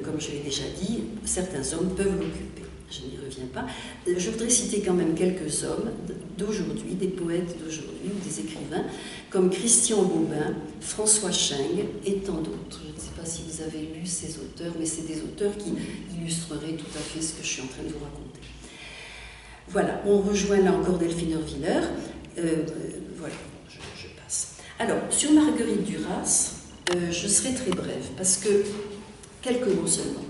comme je l'ai déjà dit, certains hommes peuvent l'occuper. je n'y reviens pas. Je voudrais citer quand même quelques hommes d'aujourd'hui, des poètes d'aujourd'hui, ou des écrivains, comme Christian Bobin, François Scheng et tant d'autres. Je ne sais pas si vous avez lu ces auteurs, mais c'est des auteurs qui illustreraient tout à fait ce que je suis en train de vous raconter. Voilà, on rejoint là encore Delphine Erwiller. Voilà, je passe. Alors, sur Marguerite Duras, je serai très brève, parce que, quelques mots seulement.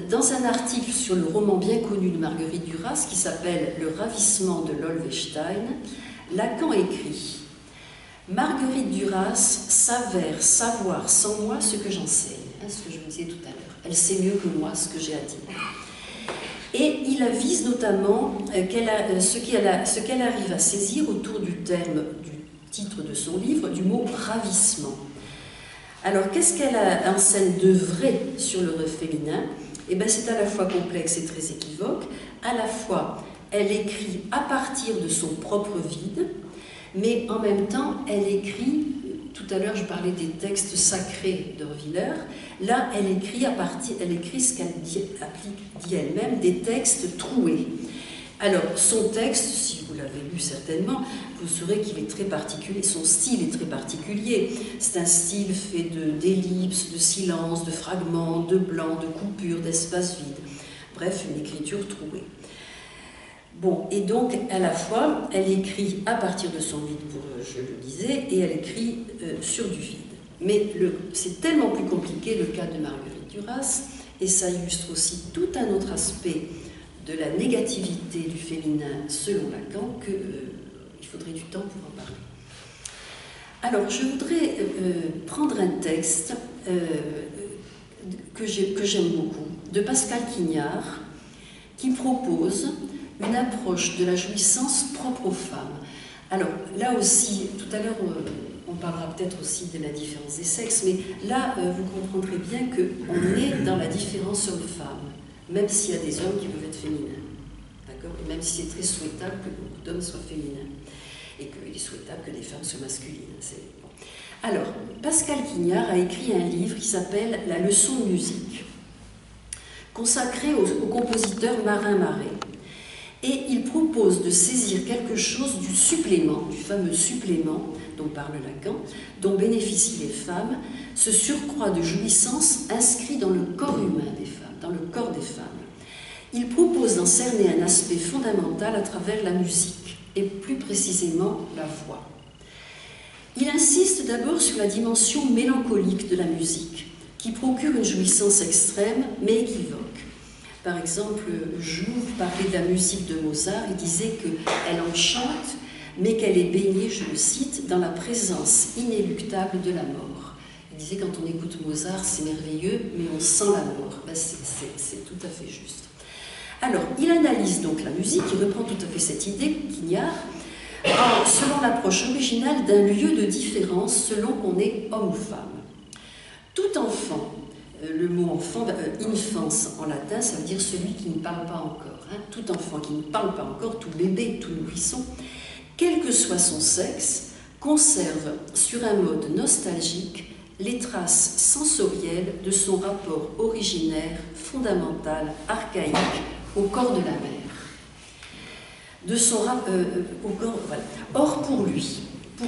Dans un article sur le roman bien connu de Marguerite Duras, qui s'appelle « Le ravissement de Lolwestein », Lacan écrit « Marguerite Duras s'avère savoir sans moi ce que j'enseigne », ce que je vous disais tout à l'heure. Elle sait mieux que moi ce que j'ai à dire. Et il avise notamment ce qu'elle arrive à saisir autour du terme, du titre de son livre, du mot « ravissement ». Alors, qu'est-ce qu'elle enseigne de vrai sur le rêve féminin? Eh bien, c'est à la fois complexe et très équivoque. À la fois, elle écrit à partir de son propre vide, mais en même temps, elle écrit, tout à l'heure je parlais des textes sacrés d'Erwiller, là, elle écrit ce qu'elle dit elle-même, des textes troués. Alors, son texte, si vous l'avez lu certainement, vous saurez qu'il est très particulier, son style est très particulier. C'est un style fait d'ellipses, de silences, de fragments, de blancs, de coupures, d'espaces vides. Bref, une écriture trouée. Bon, et donc, à la fois, elle écrit à partir de son vide, je le disais, et elle écrit sur du vide. Mais c'est tellement plus compliqué le cas de Marguerite Duras, et ça illustre aussi tout un autre aspect de la négativité du féminin selon Lacan, qu'il faudrait du temps pour en parler. Alors, je voudrais prendre un texte que j'aime beaucoup, de Pascal Quignard, qui propose une approche de la jouissance propre aux femmes. Alors, là aussi, tout à l'heure, on parlera peut-être aussi de la différence des sexes, mais là, vous comprendrez bien qu'on est dans la différence homme-femme, même s'il y a des hommes qui peuvent être féminins, d'accord? Et même si c'est très souhaitable que beaucoup d'hommes soient féminins, et qu'il est souhaitable que des femmes soient masculines. Bon. Alors, Pascal Quignard a écrit un livre qui s'appelle « La leçon de musique », consacré au compositeur Marin Marais. Et il propose de saisir quelque chose du supplément, du fameux supplément dont parle Lacan, dont bénéficient les femmes, ce surcroît de jouissance inscrit dans le corps humain des femmes, dans le corps des femmes. Il propose d'en cerner un aspect fondamental à travers la musique, et plus précisément la voix. Il insiste d'abord sur la dimension mélancolique de la musique, qui procure une jouissance extrême, mais équivoque. Par exemple, Jouve parlait de la musique de Mozart et disait qu'elle enchante, mais qu'elle est baignée, je le cite, dans la présence inéluctable de la mort. Il disait quand on écoute Mozart, c'est merveilleux, mais on sent la mort. Ben, c'est tout à fait juste. Alors, il analyse donc la musique, il reprend tout à fait cette idée, Quignard, selon l'approche originale d'un lieu de différence selon qu'on est homme ou femme. Tout enfant, le mot enfant, infance en latin, ça veut dire celui qui ne parle pas encore. Hein. Tout enfant qui ne parle pas encore, tout bébé, tout nourrisson, quel que soit son sexe, conserve sur un mode nostalgique les traces sensorielles de son rapport originaire, fondamental, archaïque au corps de la mère. De son au corps, voilà. Or, pour lui, pour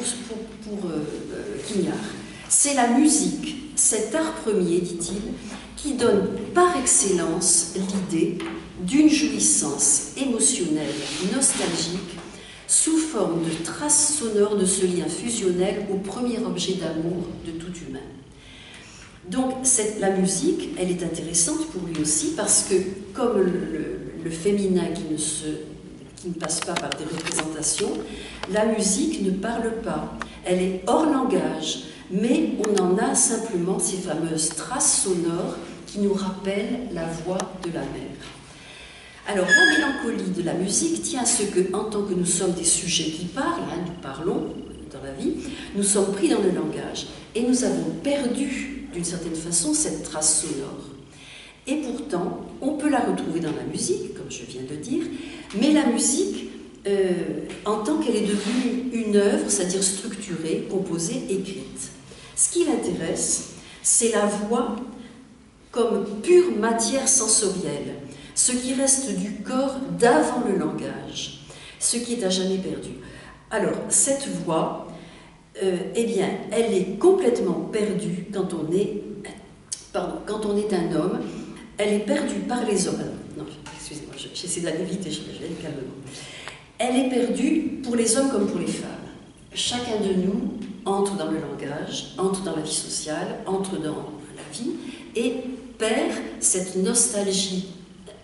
Quignard, c'est la musique, cet art premier, dit-il, qui donne par excellence l'idée d'une jouissance émotionnelle, nostalgique, sous forme de traces sonores de ce lien fusionnel au premier objet d'amour de tout humain. Donc, la musique, elle est intéressante pour lui aussi parce que, comme le féminin qui ne passe pas par des représentations, la musique ne parle pas, elle est hors langage, mais on en a simplement ces fameuses traces sonores qui nous rappellent la voix de la mère. Alors, la mélancolie de la musique tient à ce que, en tant que nous sommes des sujets qui parlent, hein, nous parlons dans la vie, nous sommes pris dans le langage et nous avons perdu, d'une certaine façon, cette trace sonore. Et pourtant, on peut la retrouver dans la musique, comme je viens de dire, mais la musique, en tant qu'elle est devenue une œuvre, c'est-à-dire structurée, composée, écrite. Ce qui l'intéresse, c'est la voix comme pure matière sensorielle, ce qui reste du corps d'avant le langage, ce qui est à jamais perdu. Alors, cette voix, eh bien, elle est complètement perdue quand on est un homme. Elle est perdue par les hommes. Non, excusez-moi, j'essaie d'aller vite et je vais aller calmement. Elle est perdue pour les hommes comme pour les femmes. Chacun de nous entre dans le langage, entre dans la vie sociale, entre dans la vie et perd cette nostalgie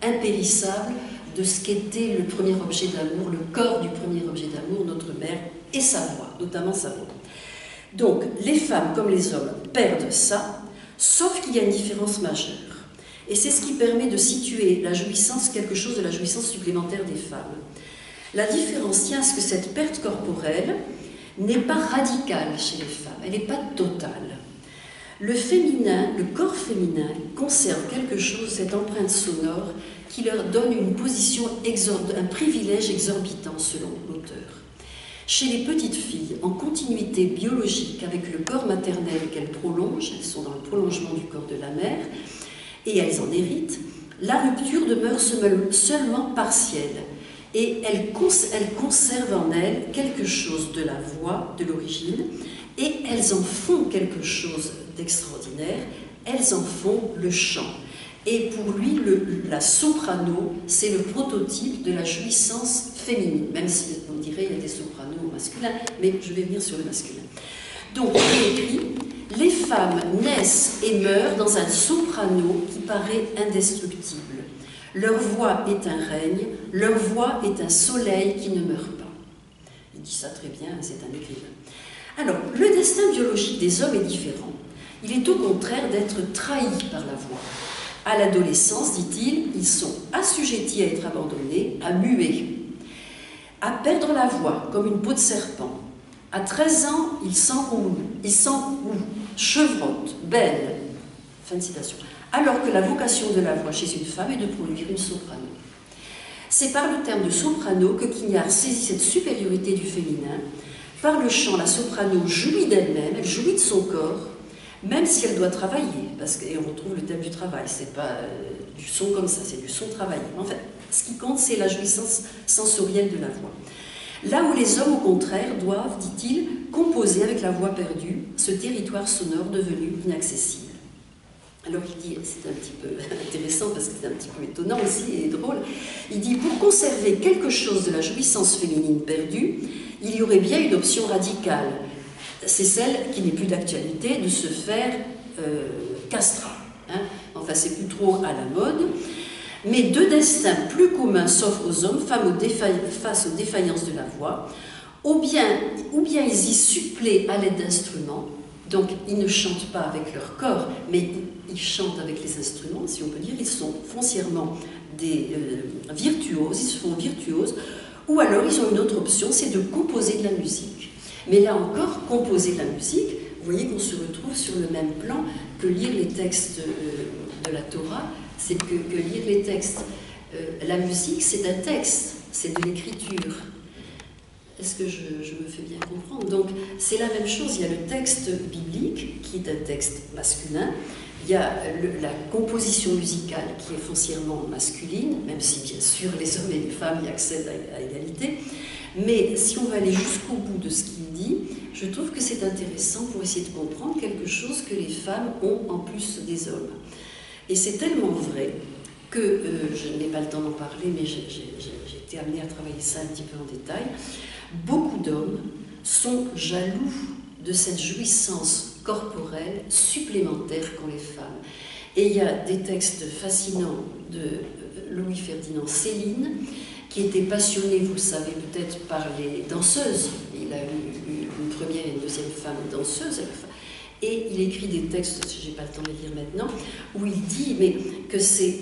impérissable de ce qu'était le premier objet d'amour, le corps du premier objet d'amour, notre mère, et sa voix, notamment sa voix. Donc, les femmes comme les hommes perdent ça, sauf qu'il y a une différence majeure. Et c'est ce qui permet de situer la jouissance, quelque chose de la jouissance supplémentaire des femmes. La différence tient à ce que cette perte corporelle n'est pas radicale chez les femmes, elle n'est pas totale. Le féminin, le corps féminin, conserve quelque chose, cette empreinte sonore, qui leur donne une position, un privilège exorbitant selon l'auteur. Chez les petites filles, en continuité biologique avec le corps maternel qu'elles prolongent, elles sont dans le prolongement du corps de la mère, et elles en héritent, la rupture demeure seulement partielle, et elles conservent en elles quelque chose de la voix, de l'origine, et elles en font quelque chose d'extraordinaire, elles en font le chant. Et pour lui, la soprano, c'est le prototype de la jouissance féminine, même si on dirait qu'il y a des sopranos masculins, mais je vais venir sur le masculin. Donc, il écrit « Les femmes naissent et meurent dans un soprano qui paraît indestructible. Leur voix est un règne, leur voix est un soleil qui ne meurt pas. » Il dit ça très bien, c'est un écrivain. Alors, le destin biologique des hommes est différent. Il est au contraire d'être trahi par la voix. À l'adolescence, dit-il, ils sont assujettis à être abandonnés, à muer, à perdre la voix comme une peau de serpent. À 13 ans, ils s'enrouent, chevrotent, bêlent. Fin de citation. Alors que la vocation de la voix chez une femme est de produire une soprano. C'est par le terme de soprano que Quignard saisit cette supériorité du féminin. Par le chant, la soprano jouit d'elle-même, elle jouit de son corps, même si elle doit travailler, et on retrouve le thème du travail, c'est pas du son comme ça, c'est du son travaillé. En fait, ce qui compte, c'est la jouissance sensorielle de la voix. Là où les hommes, au contraire, doivent, dit-il, composer avec la voix perdue, ce territoire sonore devenu inaccessible. Alors il dit, c'est un petit peu intéressant parce que c'est un petit peu étonnant aussi et drôle, il dit, pour conserver quelque chose de la jouissance féminine perdue, il y aurait bien une option radicale. C'est celle qui n'est plus d'actualité, de se faire castrat. Hein. Enfin, c'est plus trop à la mode. Mais deux destins plus communs s'offrent aux hommes face aux défaillances de la voix. Ou bien ils y suppléent à l'aide d'instruments. Donc, ils ne chantent pas avec leur corps, mais ils chantent avec les instruments, si on peut dire. Ils sont foncièrement des virtuoses, ils se font virtuoses. Ou alors, ils ont une autre option, c'est de composer de la musique. Mais là encore, composer de la musique, vous voyez qu'on se retrouve sur le même plan que lire les textes de la Torah, c'est que lire les textes. La musique, c'est un texte, c'est de l'écriture. Est-ce que je me fais bien comprendre? Donc, c'est la même chose. Il y a le texte biblique, qui est un texte masculin. Il y a la composition musicale, qui est foncièrement masculine, même si, bien sûr, les hommes et les femmes y accèdent à égalité. Mais si on va aller jusqu'au bout de ce qu'il dit, je trouve que c'est intéressant pour essayer de comprendre quelque chose que les femmes ont en plus des hommes. Et c'est tellement vrai que, je n'ai pas le temps d'en parler, mais j'ai été amenée à travailler ça un petit peu en détail, beaucoup d'hommes sont jaloux de cette jouissance corporelle supplémentaire qu'ont les femmes. Et il y a des textes fascinants de Louis-Ferdinand Céline, qui était passionné, vous le savez peut-être, par les danseuses. Il a eu une première et une deuxième femme danseuse. Et il écrit des textes, je n'ai pas le temps de les lire maintenant, où il dit que c'est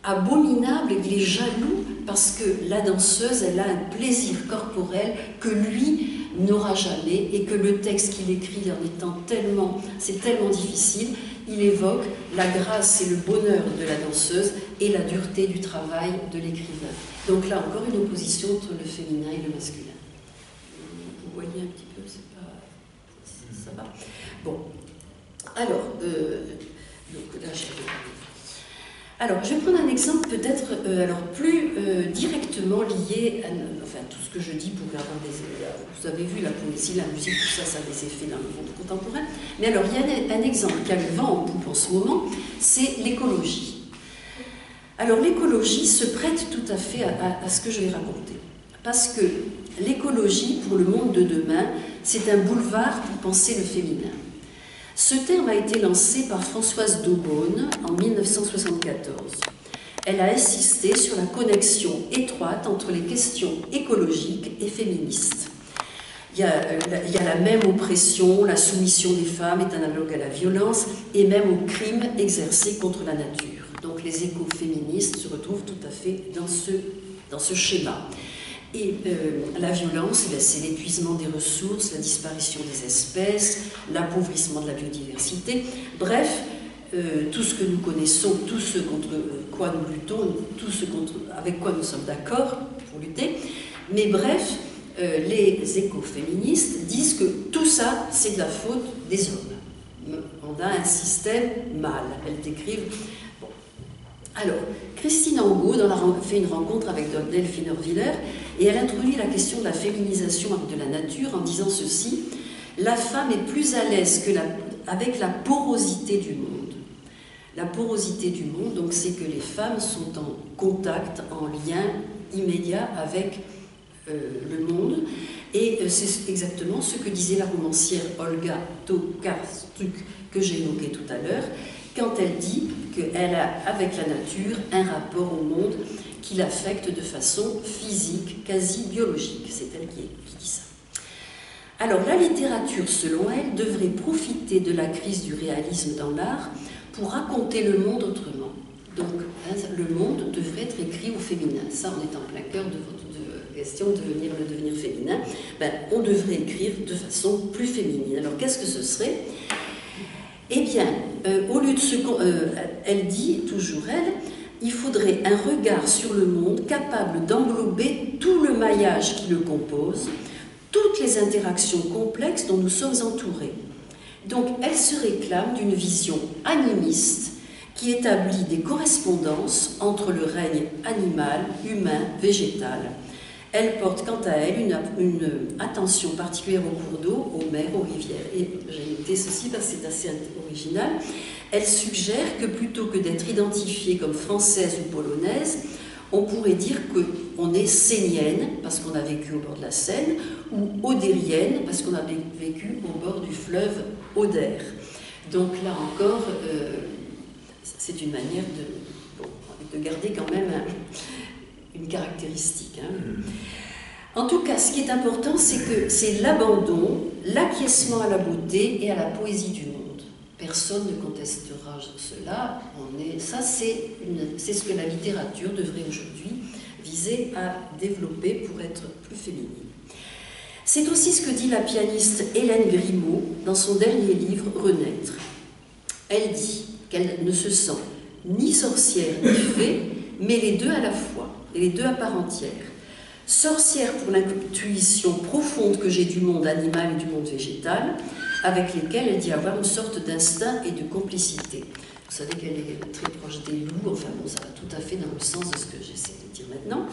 abominable et qu'il est jaloux parce que la danseuse, elle a un plaisir corporel que lui n'aura jamais et que le texte qu'il écrit en étant c'est tellement difficile, il évoque la grâce et le bonheur de la danseuse et la dureté du travail de l'écrivain. Donc là encore une opposition entre le féminin et le masculin. Vous voyez un petit peu, ça va? Bon, alors, donc là Alors, je vais prendre un exemple peut-être plus directement lié à enfin, tout ce que je dis pour avoir des... Vous avez vu, la poésie, la musique, tout ça, ça a des effets dans le monde contemporain. Mais alors, il y a un exemple qui a le vent en poupe en ce moment, c'est l'écologie. Alors, l'écologie se prête tout à fait à ce que je vais raconter. Parce que l'écologie, pour le monde de demain, c'est un boulevard pour penser le féminin. Ce terme a été lancé par Françoise d'Aubonne en 1974. Elle a insisté sur la connexion étroite entre les questions écologiques et féministes. Il y a la même oppression, la soumission des femmes est analogue à la violence et même au crime exercé contre la nature. Donc les écoféministes se retrouvent tout à fait dans ce schéma. Et la violence, c'est l'épuisement des ressources, la disparition des espèces, l'appauvrissement de la biodiversité. Bref, tout ce que nous connaissons, tout ce contre quoi nous luttons, tout ce avec quoi nous sommes d'accord pour lutter. Mais bref, les écoféministes disent que tout ça, c'est de la faute des hommes. On a un système mâle. Elles décrivent... Bon. Alors, Christine Angot fait une rencontre avec Delphine Horviller et elle introduit la question de la féminisation de la nature en disant ceci: la femme est plus à l'aise avec la porosité du monde. La porosité du monde, donc, c'est que les femmes sont en contact, en lien immédiat avec le monde. Et c'est exactement ce que disait la romancière Olga Tokarczuk, que j'ai évoquée tout à l'heure, quand elle dit qu'elle a avec la nature un rapport au monde qui l'affecte de façon physique, quasi biologique. C'est elle qui dit ça. Alors la littérature, selon elle, devrait profiter de la crise du réalisme dans l'art pour raconter le monde autrement. Donc le monde devrait être écrit au féminin. Ça, on est en plein cœur de votre question de le devenir féminin. On devrait écrire de façon plus féminine. Alors qu'est-ce que ce serait ? Eh bien, au lieu de elle dit, toujours elle, il faudrait un regard sur le monde capable d'englober tout le maillage qui le compose, toutes les interactions complexes dont nous sommes entourés. Donc, elle se réclame d'une vision animiste qui établit des correspondances entre le règne animal, humain, végétal. Elle porte quant à elle une attention particulière aux cours d'eau, aux mers, aux rivières. Et j'ai noté ceci parce que c'est assez original. Elle suggère que plutôt que d'être identifiée comme française ou polonaise, on pourrait dire qu'on est sénienne parce qu'on a vécu au bord de la Seine, ou odérienne parce qu'on a vécu au bord du fleuve Oder. Donc là encore, c'est une manière de garder quand même une caractéristique. En tout cas, ce qui est important, c'est que c'est l'abandon, l'acquiescement à la beauté et à la poésie du monde. Personne ne contestera cela. Ça, c'est ce que la littérature devrait aujourd'hui viser à développer pour être plus féminine. C'est aussi ce que dit la pianiste Hélène Grimaud dans son dernier livre « Renaître ». Elle dit qu'elle ne se sent ni sorcière ni fée, mais les deux à la fois, et les deux à part entière. Sorcière pour l'intuition profonde que j'ai du monde animal et du monde végétal, avec lesquels elle dit avoir une sorte d'instinct et de complicité. Vous savez qu'elle est très proche des loups, enfin bon, ça va tout à fait dans le sens de ce que j'essaie de dire maintenant.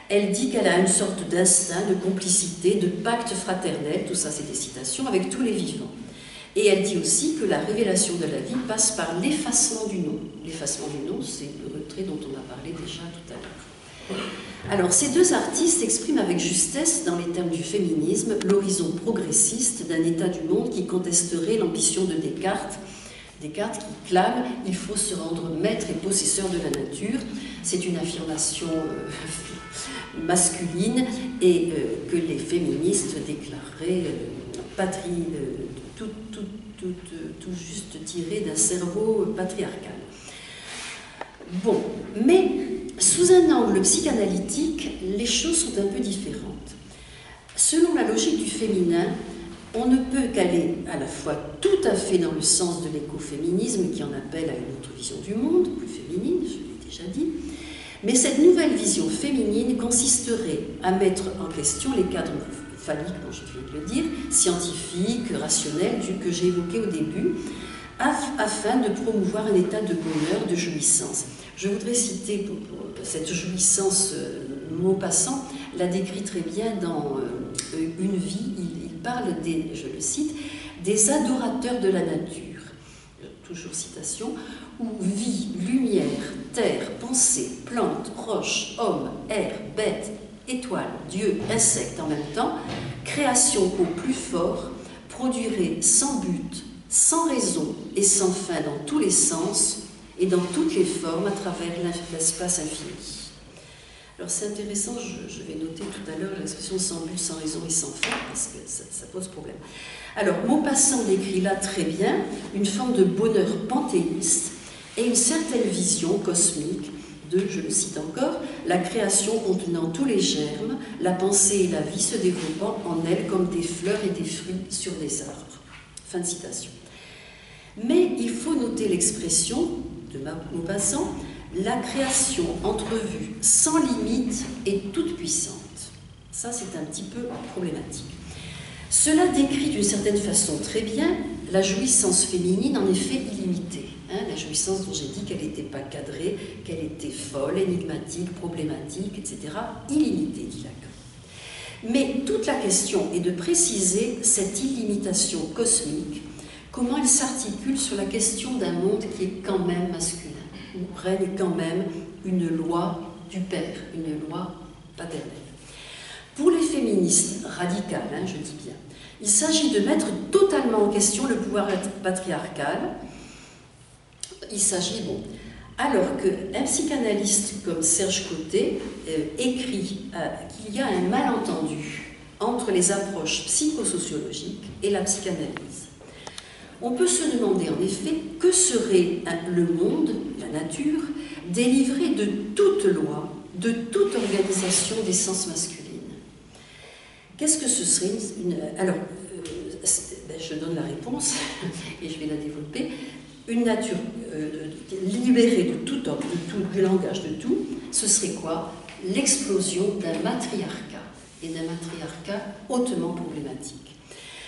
Elle dit qu'elle a une sorte d'instinct, de complicité, de pacte fraternel, tout ça c'est des citations, avec tous les vivants. Et elle dit aussi que la révélation de la vie passe par l'effacement du nom. L'effacement du nom, c'est le retrait dont on a parlé déjà tout à l'heure. Alors, ces deux artistes expriment avec justesse, dans les termes du féminisme, l'horizon progressiste d'un état du monde qui contesterait l'ambition de Descartes. Descartes qui clame « il faut se rendre maître et possesseur de la nature ». C'est une affirmation masculine et que les féministes déclareraient tout juste tiré d'un cerveau patriarcal. Bon, mais sous un angle psychanalytique, les choses sont un peu différentes. Selon la logique du féminin, on ne peut qu'aller à la fois tout à fait dans le sens de l'écoféminisme qui en appelle à une autre vision du monde, plus féminine, je l'ai déjà dit, mais cette nouvelle vision féminine consisterait à mettre en question les cadres phalliques, dont je viens de le dire, scientifiques, rationnels, que j'ai évoqués au début, afin de promouvoir un état de bonheur, de jouissance. Je voudrais citer pour cette jouissance, Maupassant l'a décrit très bien dans Une vie. Il parle des, je le cite, des adorateurs de la nature, toujours citation, où vie, lumière, terre, pensée, plantes, roches, hommes, air, bêtes, étoiles, dieux, insectes en même temps, création au plus fort, produirait sans but, sans raison et sans fin dans tous les sens et dans toutes les formes à travers l'espace infini. Alors c'est intéressant, je vais noter tout à l'heure l'expression sans but, sans raison et sans fin, parce que ça pose problème. Alors Maupassant décrit là très bien une forme de bonheur panthéiste et une certaine vision cosmique de, je le cite encore, la création contenant tous les germes, la pensée et la vie se développant en elle comme des fleurs et des fruits sur des arbres. Fin de citation. Mais il faut noter l'expression de Maupassant, la création entrevue sans limite et toute puissante. Ça, c'est un petit peu problématique. Cela décrit d'une certaine façon très bien la jouissance féminine, en effet illimitée. La jouissance dont j'ai dit qu'elle n'était pas cadrée, qu'elle était folle, énigmatique, problématique, etc. Illimitée, dit Lacan. Mais toute la question est de préciser cette illimitation cosmique, comment elle s'articule sur la question d'un monde qui est quand même masculin, où règne quand même une loi du père, une loi paternelle. Pour les féministes radicales, je dis bien, il s'agit de mettre totalement en question le pouvoir patriarcal. Il s'agit, alors qu'un psychanalyste comme Serge Côté écrit qu'il y a un malentendu entre les approches psychosociologiques et la psychanalyse. On peut se demander en effet que serait le monde, la nature, délivré de toute loi, de toute organisation des sens masculines. Qu'est-ce que ce serait alors, je donne la réponse et je vais la développer. Une nature libérée de tout homme, du langage, de tout, ce serait quoi? L'explosion d'un matriarcat, et d'un matriarcat hautement problématique.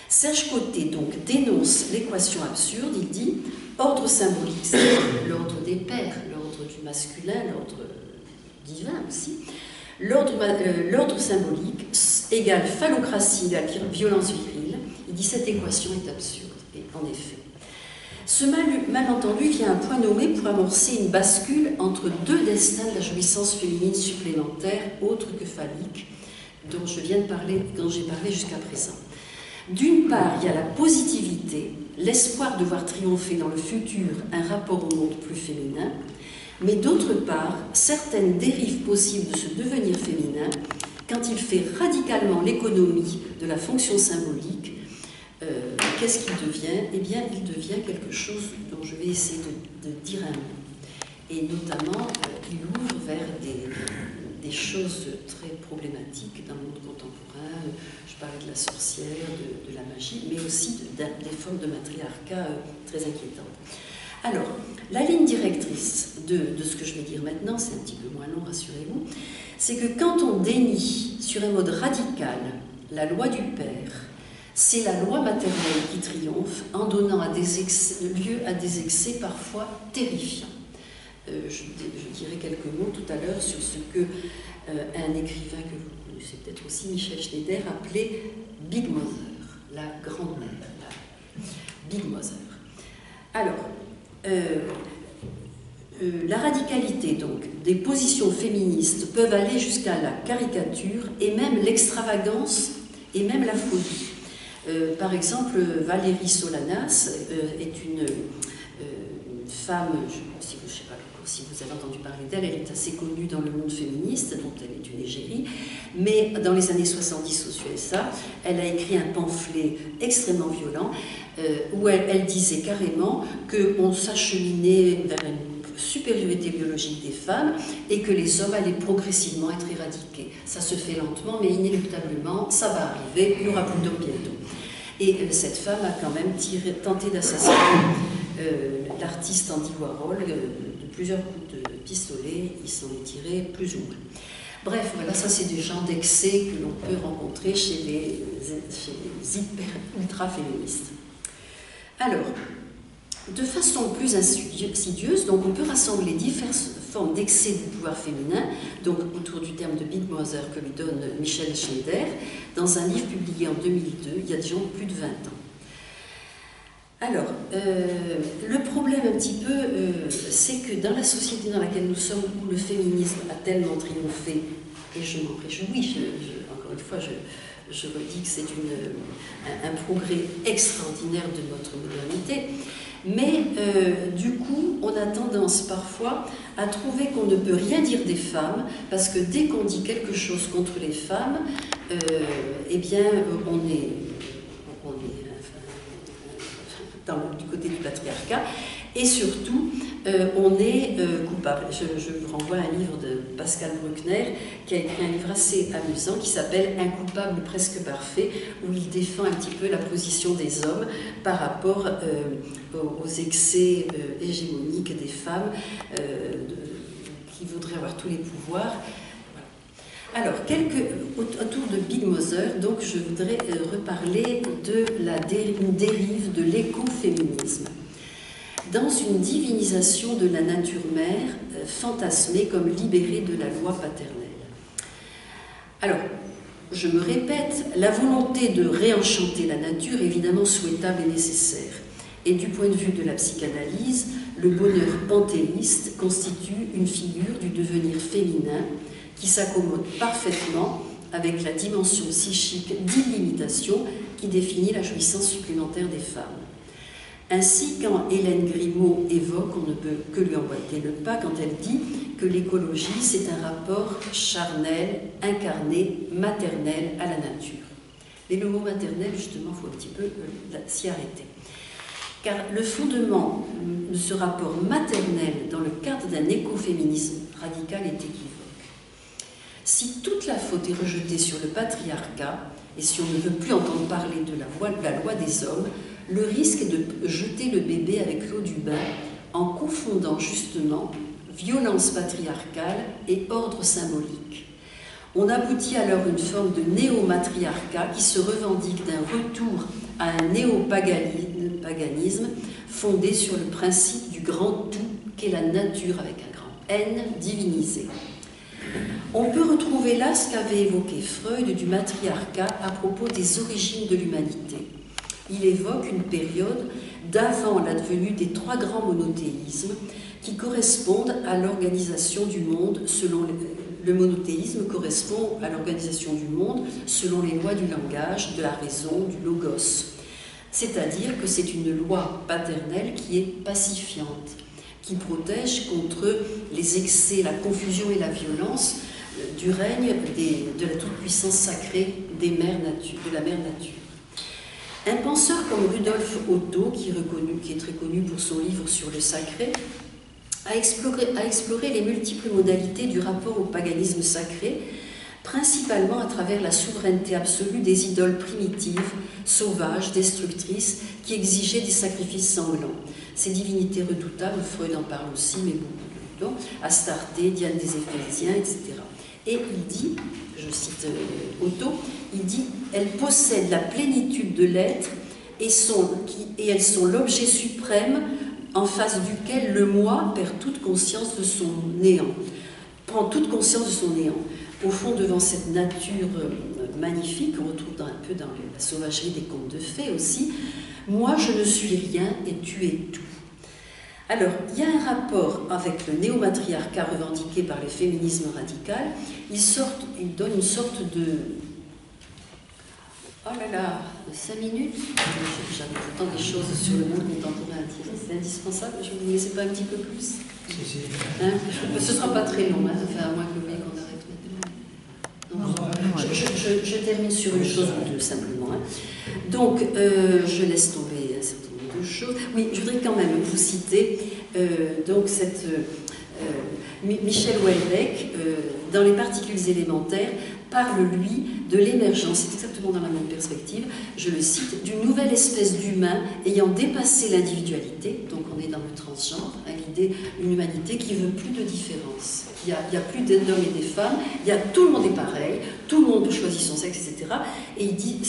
Serge Côté donc dénonce l'équation absurde, il dit ordre symbolique, c'est l'ordre des pères, l'ordre du masculin, l'ordre divin aussi. L'ordre symbolique égale phallocratie, la violence virile. Il dit cette équation est absurde. Et en effet, ce malentendu vient à un point nommé pour amorcer une bascule entre deux destins de la jouissance féminine supplémentaire, autres que phallique, dont je viens de parler, dont j'ai parlé jusqu'à présent. D'une part, il y a la positivité, l'espoir de voir triompher dans le futur un rapport au monde plus féminin, mais d'autre part, certaines dérives possibles de ce devenir féminin, quand il fait radicalement l'économie de la fonction symbolique, qu'est-ce qu'il devient? Eh bien, il devient quelque chose dont je vais essayer de dire un mot. Et notamment, il ouvre vers des choses très problématiques dans le monde contemporain. Je parlais de la sorcière, de la magie, mais aussi des formes de matriarcat très inquiétantes. Alors, la ligne directrice de ce que je vais dire maintenant, c'est un petit peu moins long, rassurez-vous, c'est que quand on dénie sur un mode radical la loi du père, c'est la loi maternelle qui triomphe en donnant lieu à des excès parfois terrifiants. Je dirai quelques mots tout à l'heure sur ce que un écrivain que vous connaissez peut-être aussi, Michel Schneider, appelait Big Mother, la grande-mère, la Big Mother. Alors, la radicalité donc des positions féministes peuvent aller jusqu'à la caricature et même l'extravagance et même la folie. Par exemple, Valérie Solanas est une femme, je ne sais pas si vous avez entendu parler d'elle, elle est assez connue dans le monde féministe, dont elle est une égérie, mais dans les années 70 aux USA, elle a écrit un pamphlet extrêmement violent où elle disait carrément qu'on s'acheminait vers une supériorité biologique des femmes et que les hommes allaient progressivement être éradiqués. Ça se fait lentement, mais inéluctablement, ça va arriver, il n'y aura plus d'hommes bientôt. Et cette femme a quand même tenté d'assassiner l'artiste Andy Warhol de plusieurs coups de pistolet, il s'en est tiré plus ou moins. Bref, voilà, ça c'est des genres d'excès que l'on peut rencontrer chez les ultra-féministes. Alors, De façon plus insidieuse, donc on peut rassembler diverses formes d'excès du pouvoir féminin, donc autour du terme de Big Mother que lui donne Michel Schneider, dans un livre publié en 2002, il y a déjà plus de 20 ans. Alors, le problème un petit peu, c'est que dans la société dans laquelle nous sommes, où le féminisme a tellement triomphé, et je m'en réjouis, encore une fois, je redis que c'est un progrès extraordinaire de notre modernité, mais du coup, on a tendance parfois à trouver qu'on ne peut rien dire des femmes, parce que dès qu'on dit quelque chose contre les femmes, eh bien, on est du côté du patriarcat, et surtout, on est coupable. Je vous renvoie à un livre de Pascal Bruckner, qui a écrit un livre assez amusant, qui s'appelle « Un coupable presque parfait », où il défend un petit peu la position des hommes par rapport aux excès hégémoniques des femmes, qui voudraient avoir tous les pouvoirs. Alors, autour de Big Mother, donc je voudrais reparler de une dérive de l'écoféminisme. Dans une divinisation de la nature mère, fantasmée comme libérée de la loi paternelle. Alors, je me répète, la volonté de réenchanter la nature est évidemment souhaitable et nécessaire. Et du point de vue de la psychanalyse, le bonheur panthéiste constitue une figure du devenir féminin qui s'accommode parfaitement avec la dimension psychique d'illimitation qui définit la jouissance supplémentaire des femmes. Ainsi, quand Hélène Grimaud évoque, on ne peut que lui emboîter le pas quand elle dit que l'écologie, c'est un rapport charnel, incarné, maternel à la nature. Et le mot maternel, justement, il faut un petit peu s'y arrêter. Car le fondement de ce rapport maternel dans le cadre d'un écoféminisme radical est équivoque. Si toute la faute est rejetée sur le patriarcat, et si on ne veut plus entendre parler de la loi des hommes, le risque est de jeter le bébé avec l'eau du bain en confondant justement violence patriarcale et ordre symbolique. On aboutit alors à une forme de néo-matriarcat qui se revendique d'un retour à un néo-paganisme fondé sur le principe du grand tout qu'est la nature avec un grand N divinisé. On peut retrouver là ce qu'avait évoqué Freud du matriarcat à propos des origines de l'humanité. Il évoque une période d'avant l'advenue des trois grands monothéismes qui correspondent à l'organisation du monde selon le monothéisme correspond à l'organisation du monde selon les lois du langage, de la raison, du logos. C'est-à-dire que c'est une loi paternelle qui est pacifiante, qui protège contre les excès, la confusion et la violence du règne de la toute-puissance sacrée de la mère nature. Un penseur comme Rudolf Otto, qui est très connu pour son livre sur le sacré, a exploré les multiples modalités du rapport au paganisme sacré, principalement à travers la souveraineté absolue des idoles primitives, sauvages, destructrices, qui exigeaient des sacrifices sanglants. Ces divinités redoutables, Freud en parle aussi, mais beaucoup, Astarté, Diane des Éphésiens, etc. Et il dit, je cite Otto, il dit « Elles possèdent la plénitude de l'être et elles sont l'objet suprême en face duquel le moi perd toute conscience de son néant, prend toute conscience de son néant. Au fond, devant cette nature magnifique, qu'on retrouve un peu dans la sauvagerie des contes de fées aussi, moi je ne suis rien et tu es tout. » Alors, il y a un rapport avec le néomatriarcat revendiqué par les féminismes radicales. Il donne une sorte de... Oh là là, 5 minutes. J'avais pourtant des choses sur le monde contemporain à dire. C'est indispensable. Je vous ne laissez pas un petit peu plus. Hein, ce ne sera pas très long, hein, à moins que vous voyez qu'on arrête maintenant. Je termine sur une chose ou deux simplement. Hein. Donc, je laisse tomber un certain nombre de choses. Oui, je voudrais quand même vous citer donc Michel Houellebecq, dans les particules élémentaires, parle, lui, de l'émergence, c'est exactement dans la même perspective, je le cite, d'une nouvelle espèce d'humain ayant dépassé l'individualité, donc on est dans le transgenre, hein, l'idée d'une humanité qui veut plus de différence. Il n'y a plus d'hommes et des femmes, tout le monde est pareil, tout le monde peut choisir son sexe, etc. Et il dit,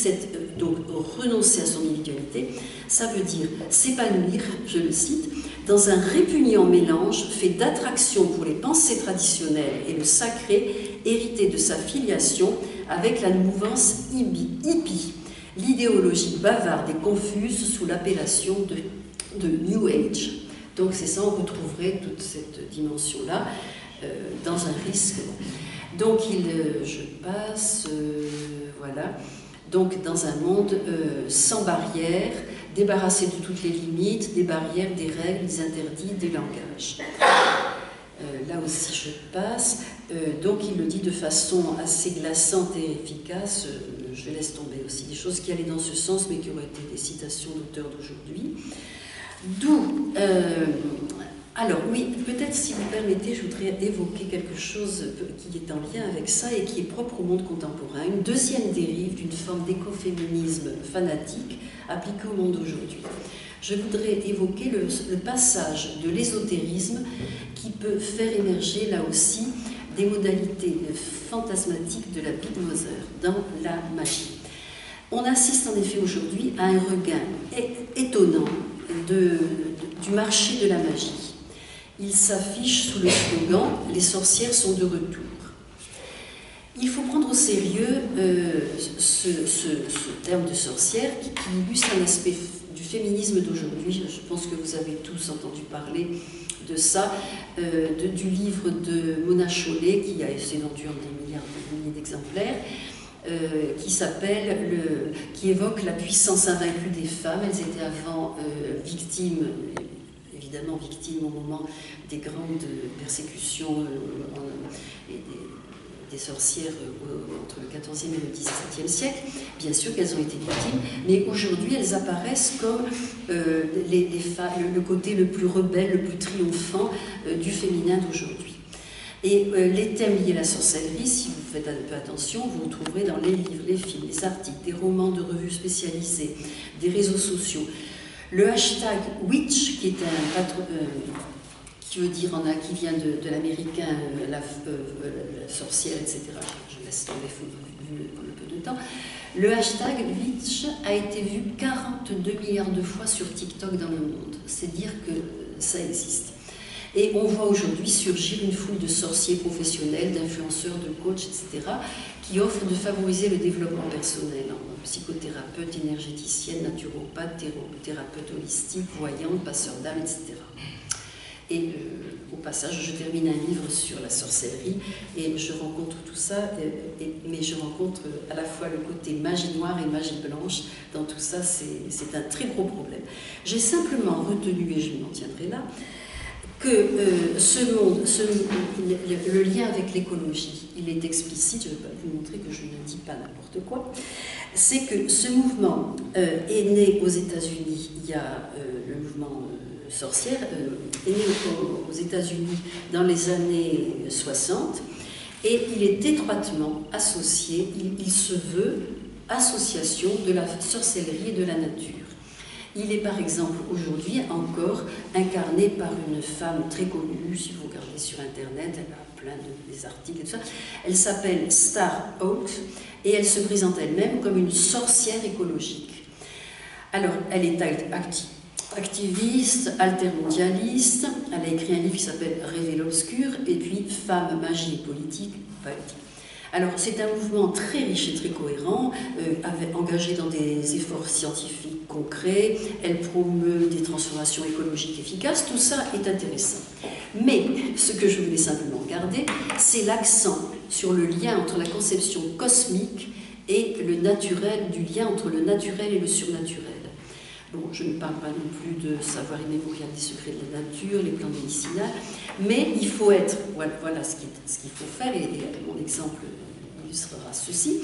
donc renoncer à son individualité, ça veut dire s'épanouir, je le cite, dans un répugnant mélange fait d'attraction pour les pensées traditionnelles et le sacré, hérité de sa filiation avec la mouvance hippie, l'idéologie bavarde et confuse sous l'appellation de New Age. Donc c'est ça, on retrouverait toute cette dimension-là dans un risque. Donc je passe, voilà, donc dans un monde sans barrières, débarrassé de toutes les limites, des barrières, des règles, des interdits, des langages. Là aussi je passe, donc il le dit de façon assez glaçante et efficace, je laisse tomber aussi des choses qui allaient dans ce sens mais qui auraient été des citations d'auteurs d'aujourd'hui. D'où, alors oui, peut-être si vous permettez, je voudrais évoquer quelque chose qui est en lien avec ça et qui est propre au monde contemporain, une deuxième dérive d'une forme d'écoféminisme fanatique appliquée au monde d'aujourd'hui. Je voudrais évoquer le passage de l'ésotérisme qui peut faire émerger là aussi des modalités fantasmatiques de la Big Mother dans la magie. On assiste en effet aujourd'hui à un regain étonnant du marché de la magie. Il s'affiche sous le slogan « Les sorcières sont de retour ». Il faut prendre au sérieux ce terme de sorcière qui illustre un aspect du féminisme d'aujourd'hui. Je pense que vous avez tous entendu parler de ça, du livre de Mona Chollet, qui a été vendu en des milliers d'exemplaires, qui évoque la puissance invaincue des femmes. Elles étaient avant victimes, évidemment victimes au moment des grandes persécutions des sorcières entre le XIVe et le XVIIe siècle. Bien sûr qu'elles ont été victimes, mais aujourd'hui elles apparaissent comme le côté le plus rebelle, le plus triomphant du féminin d'aujourd'hui. Et les thèmes liés à la sorcellerie, si vous faites un peu attention, vous retrouverez dans les livres, les films, les articles, des romans de revues spécialisées, des réseaux sociaux. Le hashtag Witch, qui est un qui veut dire, qui vient de l'américain, la sorcière, etc. Je laisse tomber vu le peu de temps. Le hashtag Witch a été vu 42 milliards de fois sur TikTok dans le monde. C'est dire que ça existe. Et on voit aujourd'hui surgir une foule de sorciers professionnels, d'influenceurs, de coachs, etc., qui offrent de favoriser le développement personnel. Psychothérapeute, énergéticienne, naturopathe, thérapeute holistique, voyante, passeur d'âme, etc. Et au passage, je termine un livre sur la sorcellerie et je rencontre tout ça, mais je rencontre à la fois le côté magie noire et magie blanche. Dans tout ça, c'est un très gros problème. J'ai simplement retenu, et je m'en tiendrai là, que ce monde, le lien avec l'écologie, il est explicite, je ne vais pas vous montrer que je ne dis pas n'importe quoi, c'est que ce mouvement est né aux États-Unis, il y a le mouvement sorcière, est né aux États-Unis dans les années 60, et il est étroitement associé, il se veut association de la sorcellerie et de la nature. Il est par exemple aujourd'hui encore incarné par une femme très connue, si vous regardez sur internet, elle a plein des articles et tout ça. Elle s'appelle Star Oak et elle se présente elle-même comme une sorcière écologique. Alors, elle est activiste, altermondialiste, elle a écrit un livre qui s'appelle Rêver l'obscur et puis Femmes, magie et politique. Alors, c'est un mouvement très riche et très cohérent, engagé dans des efforts scientifiques concrets, elle promeut des transformations écologiques efficaces, tout ça est intéressant. Mais, ce que je voulais simplement garder, c'est l'accent sur le lien entre la conception cosmique et le naturel, du lien entre le naturel et le surnaturel. Bon, je ne parle pas non plus de savoir immémorial des secrets de la nature, les plantes médicinales, mais il faut être, voilà ce qu'il faut faire, et mon exemple illustrera ceci.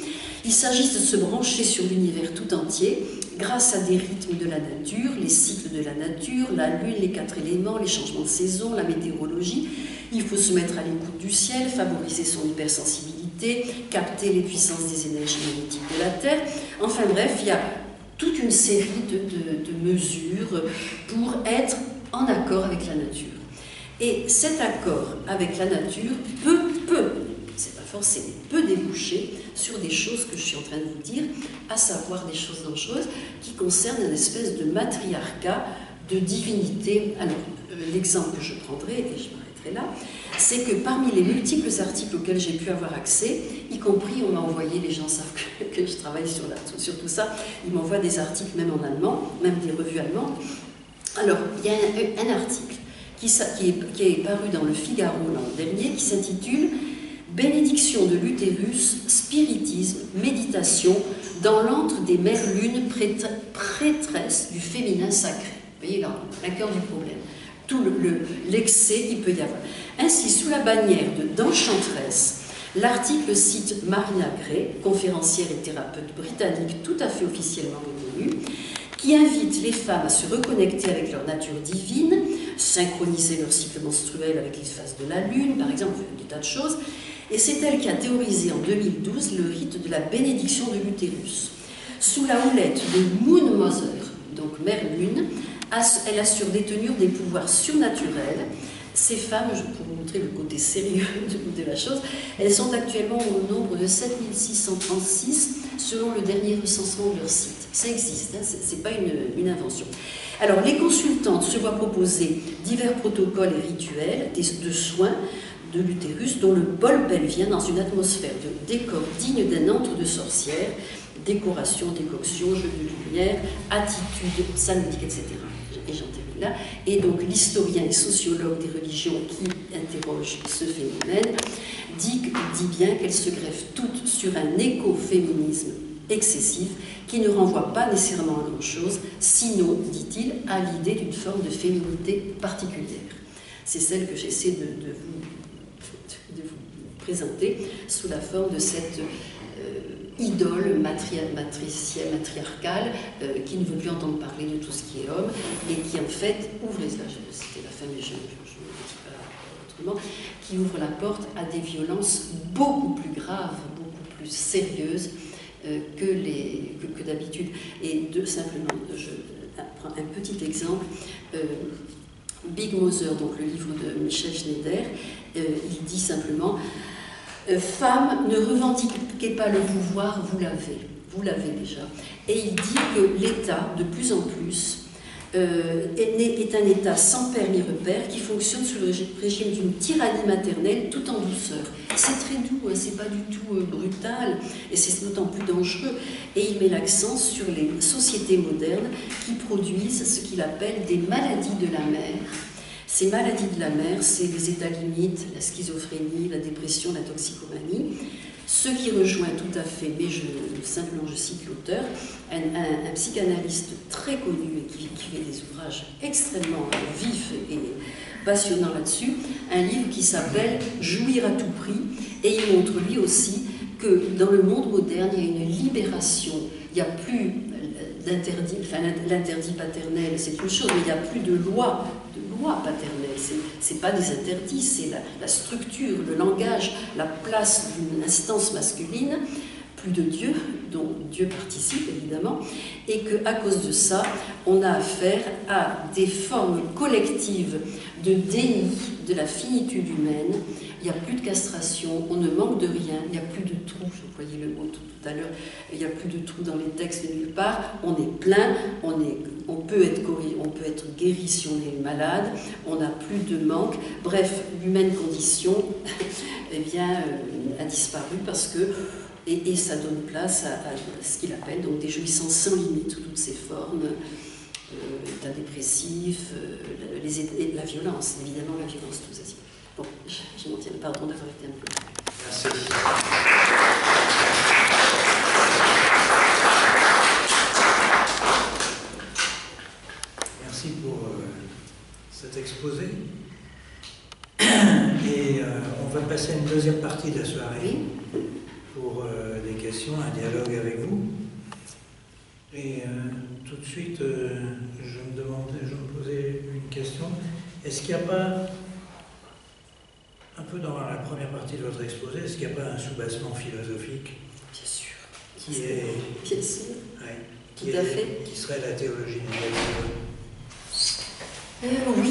Il s'agit de se brancher sur l'univers tout entier, grâce à des rythmes de la nature, les cycles de la nature, la lune, les 4 éléments, les changements de saison, la météorologie. Il faut se mettre à l'écoute du ciel, favoriser son hypersensibilité, gravité, capter les puissances des énergies magnétiques de la Terre. Enfin bref, il y a toute une série de mesures pour être en accord avec la nature. Et cet accord avec la nature c'est pas forcément, peut déboucher sur des choses que je suis en train de vous dire, à savoir des choses dangereuses qui concernent une espèce de matriarcat, de divinité. Alors, l'exemple que je prendrai, et je m'arrêterai là, c'est que parmi les multiples articles auxquels j'ai pu avoir accès, y compris, on m'a envoyé, les gens savent que je travaille sur tout ça, ils m'envoient des articles même en allemand, même des revues allemandes. Alors, il y a un article qui est paru dans le Figaro l'an dernier, qui s'intitule « Bénédiction de l'utérus, spiritisme, méditation dans l'antre des mères lunes prêtresses du féminin sacré ». Vous voyez là, la cœur du problème. Tout l'excès qu'il peut y avoir. Ainsi, sous la bannière d'Enchantresse, l'article cite Marina Gray, conférencière et thérapeute britannique tout à fait officiellement reconnue, qui invite les femmes à se reconnecter avec leur nature divine, synchroniser leur cycle menstruel avec les phases de la Lune, par exemple, des tas de choses. Et c'est elle qui a théorisé en 2012 le rite de la bénédiction de l'utérus. Sous la houlette de Moon Mother, donc Mère Lune, elle assure détenir des pouvoirs surnaturels. Ces femmes, pour vous montrer le côté sérieux de la chose, elles sont actuellement au nombre de 7636 selon le dernier recensement de leur site. Ça existe, hein, ce n'est pas une invention. Alors, les consultantes se voient proposer divers protocoles et rituels de soins de l'utérus dont le bol pelvien dans une atmosphère de décor digne d'un antre de sorcière, décoration, décoction, jeu de lumière, attitude salmutique, etc. Et j'en termine là. Et donc l'historien et sociologue des religions qui interroge ce phénomène dit bien qu'elles se greffent toutes sur un écoféminisme excessif qui ne renvoie pas nécessairement à grand-chose, sinon, dit-il, à l'idée d'une forme de féminité particulière. C'est celle que j'essaie de vous présenter sous la forme de cette idole matricielle, matriarcale, qui ne veut plus entendre parler de tout ce qui est homme, et qui en fait ouvre, là c'était la fin, mais je ne le dis pas autrement, qui ouvre la porte à des violences beaucoup plus graves, beaucoup plus sérieuses que d'habitude. Et simplement, je prends un petit exemple. Big Mother, donc le livre de Michel Schneider, il dit simplement femmes, ne revendiquez pas le pouvoir, vous l'avez déjà. Et il dit que l'État, de plus en plus, est un État sans père ni repère qui fonctionne sous le régime d'une tyrannie maternelle tout en douceur. C'est très doux, hein, c'est pas du tout brutal, et c'est d'autant plus dangereux. Et il met l'accent sur les sociétés modernes qui produisent ce qu'il appelle des maladies de la mère. Ces maladies de la mère, c'est les états limites, la schizophrénie, la dépression, la toxicomanie. Ce qui rejoint tout à fait, mais simplement je cite l'auteur, un psychanalyste très connu et qui fait des ouvrages extrêmement vifs et passionnants là-dessus, un livre qui s'appelle « Jouir à tout prix », et il montre lui aussi que dans le monde moderne, il y a une libération, il n'y a plus d'interdit, enfin l'interdit paternel, c'est une chose, mais il n'y a plus de loi paternelle, c'est pas des interdits, c'est la structure, le langage, la place d'une instance masculine, plus de Dieu, dont Dieu participe évidemment, et qu'à cause de ça, on a affaire à des formes collectives de déni de la finitude humaine. Il n'y a plus de castration, on ne manque de rien, il n'y a plus de trous, je voyais le mot tout à l'heure, il n'y a plus de trous dans les textes de nulle part, on est plein, on peut être guéri si on est malade, on n'a plus de manque, bref, l'humaine condition eh bien, a disparu parce que, et ça donne place à ce qu'il appelle donc des jouissances sans limite sous toutes ses formes, l'état dépressif, la violence, évidemment la violence, tout ça. Bon, je m'en tiens, pardon d'avoir été un peu. Merci. Merci pour cet exposé. Et on va passer à une deuxième partie de la soirée pour des questions, un dialogue avec vous. Et tout de suite, je me posais une question. Est-ce qu'il n'y a pas un peu dans la première partie de votre exposé, est-ce qu'il n'y a pas un soubassement philosophique Bien sûr. qui est... Bien sûr. Ouais, Tout à fait. qui serait la théologie négative? Oui,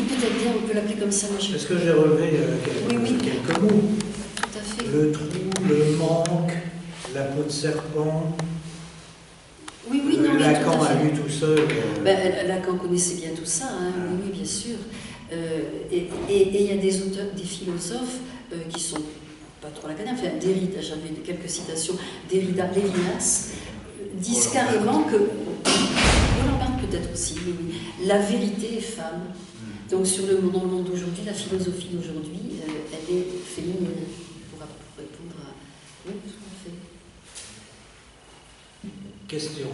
peut-être bien, on peut l'appeler comme ça. Est-ce que j'ai relevé quelques mots? Tout à fait. Le trou, le manque, la peau de serpent. Oui, non, mais Lacan a lu tout seul. Lacan connaissait bien tout ça, hein, oui, bien sûr. Et il y a des auteurs, des philosophes qui sont pas trop lacaniens, enfin Derrida, j'avais quelques citations, Derrida, Lévinas, disent carrément que, on en parle peut-être aussi, oui, la vérité est femme. Donc dans le monde d'aujourd'hui, la philosophie d'aujourd'hui, elle est féminine, pour répondre à... Oui, tout à fait. Question.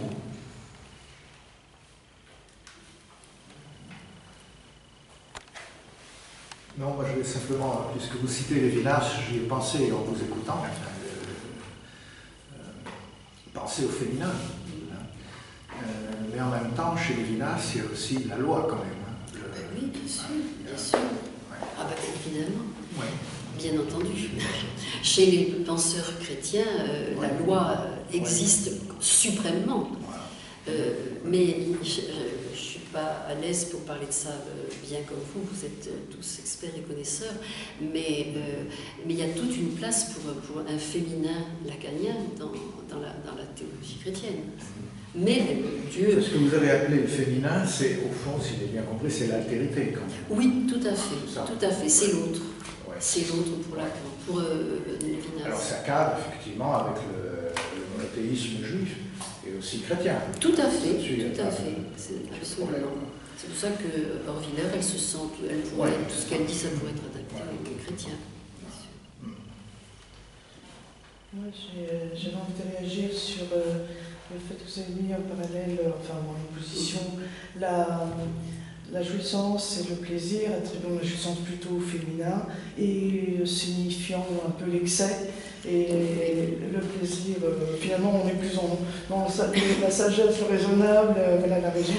Non, moi je vais simplement, puisque vous citez Lévinas, j'y ai pensé en vous écoutant, penser au féminin. Mais en même temps, chez Lévinas, il y a aussi la loi quand même. Oui, bien sûr, bien sûr. Ouais. Ah bah évidemment. Ouais. Bien entendu. Chez les penseurs chrétiens, la loi existe suprêmement. Mais je ne suis pas à l'aise pour parler de ça bien comme vous êtes tous experts et connaisseurs, mais il y a toute une place pour un féminin lacanien dans la théologie chrétienne. Mais Dieu... Ce que vous avez appelé le féminin, c'est au fond, si j'ai bien compris, c'est l'altérité quand même. Oui, tout à fait, c'est l'autre. Ouais. C'est l'autre pour Lacan, pour Lévinas. Alors ça cadre effectivement avec le monothéisme juif et aussi chrétien. Tout à fait, Là-dessus, tout à fait. C'est absolument. C'est pour ça que Horviller, elle se sent, elle pourrait, tout ce qu'elle dit, ça pourrait être adapté aux chrétiens. Moi, j'avais envie de réagir sur le fait que vous avez mis en parallèle, enfin en opposition, la jouissance et le plaisir, attribuant la jouissance plutôt au féminin et signifiant un peu l'excès. Et le plaisir, finalement, on est plus dans la sagesse raisonnable, voilà la raison.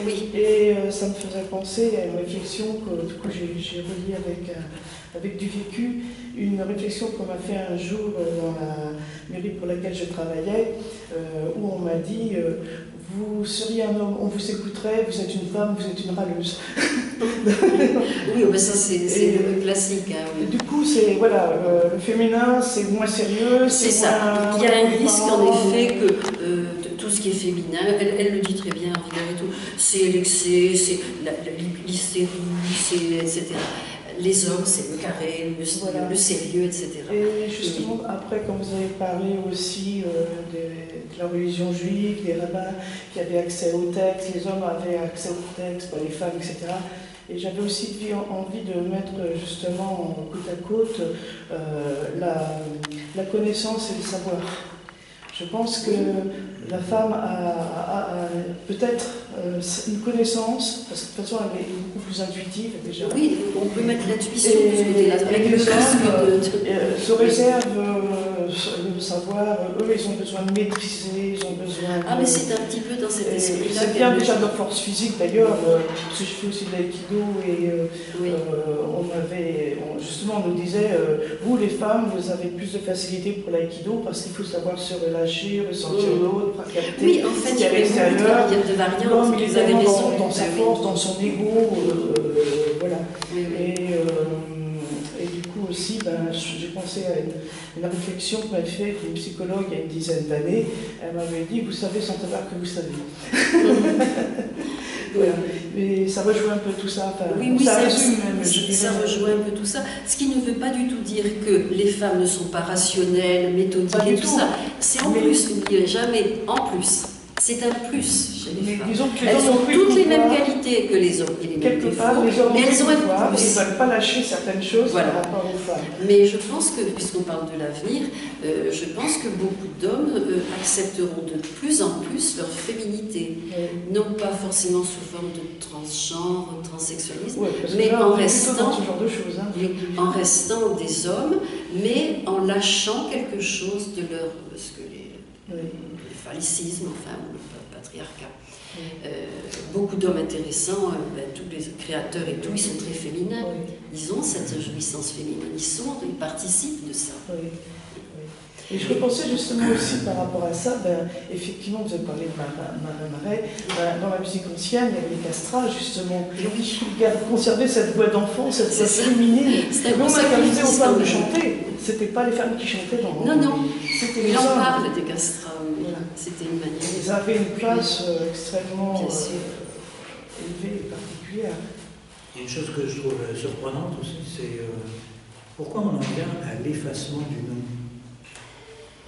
Oui. Et ça me faisait penser à une réflexion que du coup j'ai reliée avec du vécu, une réflexion qu'on m'a fait un jour dans la mairie pour laquelle je travaillais, où on m'a dit vous seriez un homme, on vous écouterait, vous êtes une femme, vous êtes une râleuse. Oui, mais ça c'est classique. Hein, oui. Du coup, c'est voilà, le féminin, c'est moins sérieux. C'est ça. Il y a un risque en effet que tout ce qui est féminin, elle le dit très bien, et tout, c'est l'excès, c'est l'hystérie, etc. Les hommes, c'est le carré, le sérieux, etc. Et justement, après, quand vous avez parlé aussi de la religion juive, des rabbins qui avaient accès au texte, les hommes avaient accès au texte, les femmes, etc. Et j'avais aussi envie de mettre justement côte à côte la connaissance et le savoir. Je pense que la femme a peut-être une connaissance, parce que de toute façon elle est beaucoup plus intuitive déjà. Oui, on peut mettre l'intuition de ce côté-là. Et les hommes se réservent le savoir, eux ils ont besoin de maîtriser, ils ont besoin de... Ah mais c'est un petit peu dans cet esprit-là. C'est bien déjà leur force physique d'ailleurs, parce que je fais aussi de l'aïkido et justement on nous disait, vous les femmes vous avez plus de facilité pour l'aïkido parce qu'il faut savoir se relâcher, ressentir l'autre, capter. Oui, en fait, il y a de variantes. L'homme, il est vraiment dans sa force, dans son ego, voilà. Oui. Et du coup aussi, j'ai pensé à une réflexion que m'avait faite une psychologue il y a une dizaine d'années. Elle m'avait dit, vous savez sans savoir que vous savez. Voilà. Et ça rejoint un peu tout ça. Enfin, oui, ça résume même. Ça rejoint un peu tout ça. Ce qui ne veut pas du tout dire que les femmes ne sont pas rationnelles, méthodiques et tout ça. C'est en plus, n'oubliez jamais, en plus. C'est un plus chez les femmes. Elles ont toutes les mêmes qualités que les hommes. Quelque part, les hommes mais elles ont un pouvoir, plus. Ils ne veulent pas lâcher certaines choses voilà. par rapport aux femmes. Mais je pense que, puisqu'on parle de l'avenir, je pense que beaucoup d'hommes accepteront de plus en plus leur féminité. Non pas forcément sous forme de transgenre, transsexualisme, mais en restant, ce genre de choses, hein. en restant des hommes, mais en lâchant quelque chose de leur... Parce que le phallicisme, enfin, ou le patriarcat. Beaucoup d'hommes intéressants, tous les créateurs et tout, ils sont très féminins. Oui. Ils ont cette jouissance féminine, ils participent de ça. Oui. Et je repensais justement aussi par rapport à ça, effectivement, vous avez parlé de Marin Marais, dans la musique ancienne, il y avait les castrats, justement, qui conservaient cette voix d'enfant, cette voix féminine. Nous, quand arrivé aux femmes de chanter, c'était pas les femmes qui chantaient dans Non, c'était les il en hommes. parle des castrats, Voilà. c'était une manière. Ils avaient une place extrêmement Bien sûr. élevée et particulière. Il y a une chose que je trouve surprenante aussi, c'est pourquoi on en vient à l'effacement du nom.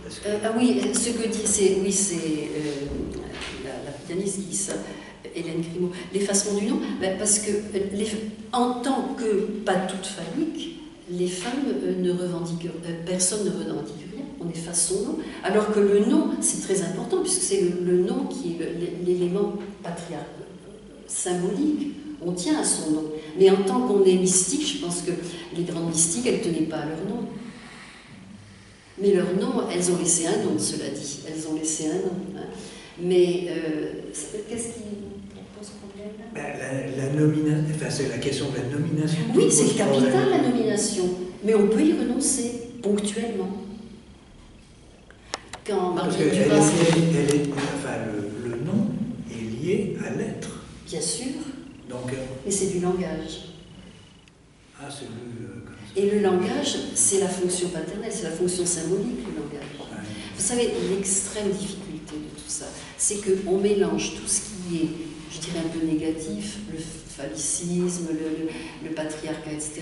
Parce que- Ah oui, ce que dit, c'est la pianiste qui dit ça, Hélène Grimaud, l'effacement du nom, parce que en tant que pas toute phallique, les femmes ne revendiquent, personne ne revendique rien, on efface son nom, alors que le nom, c'est très important, puisque c'est le nom qui est l'élément patriarcal, symbolique, on tient à son nom. Mais en tant qu'on est mystique, je pense que les grandes mystiques, elles ne tenaient pas à leur nom. Mais leur nom, elles ont laissé un nom, cela dit. Elles ont laissé un nom. Hein. Mais qu'est-ce qui pose problème la nomination, enfin, c'est la question de la nomination. Oui, qui c'est pose capital problème. la nomination. Mais on peut y renoncer ponctuellement. Quand Parce Marguerite que Duras, enfin, le nom est lié à l'être. bien sûr, Donc, mais c'est du langage. c'est le. Comme ça. Et le langage, c'est la fonction paternelle, c'est la fonction symbolique, le langage. Ouais. Vous savez, l'extrême difficulté de tout ça, c'est qu'on mélange tout ce qui est, je dirais, un peu négatif, le phallicisme, le patriarcat, etc.,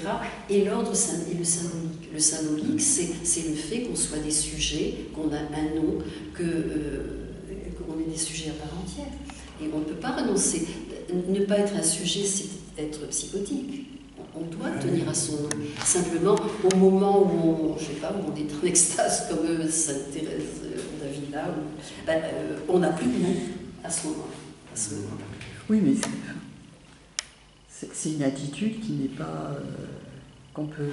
et l'ordre et le symbolique. Le symbolique, c'est le fait qu'on soit des sujets, qu'on a un nom, qu'on est des sujets à part entière. Et on ne peut pas renoncer. Ne pas être un sujet, c'est être psychotique. On doit tenir à son nom. Simplement, au moment où je sais pas, où on est en extase comme Sainte Thérèse d'Avila, on n'a plus de nom à ce moment-là. Oui, mais c'est une attitude qui n'est pas, qu'on peut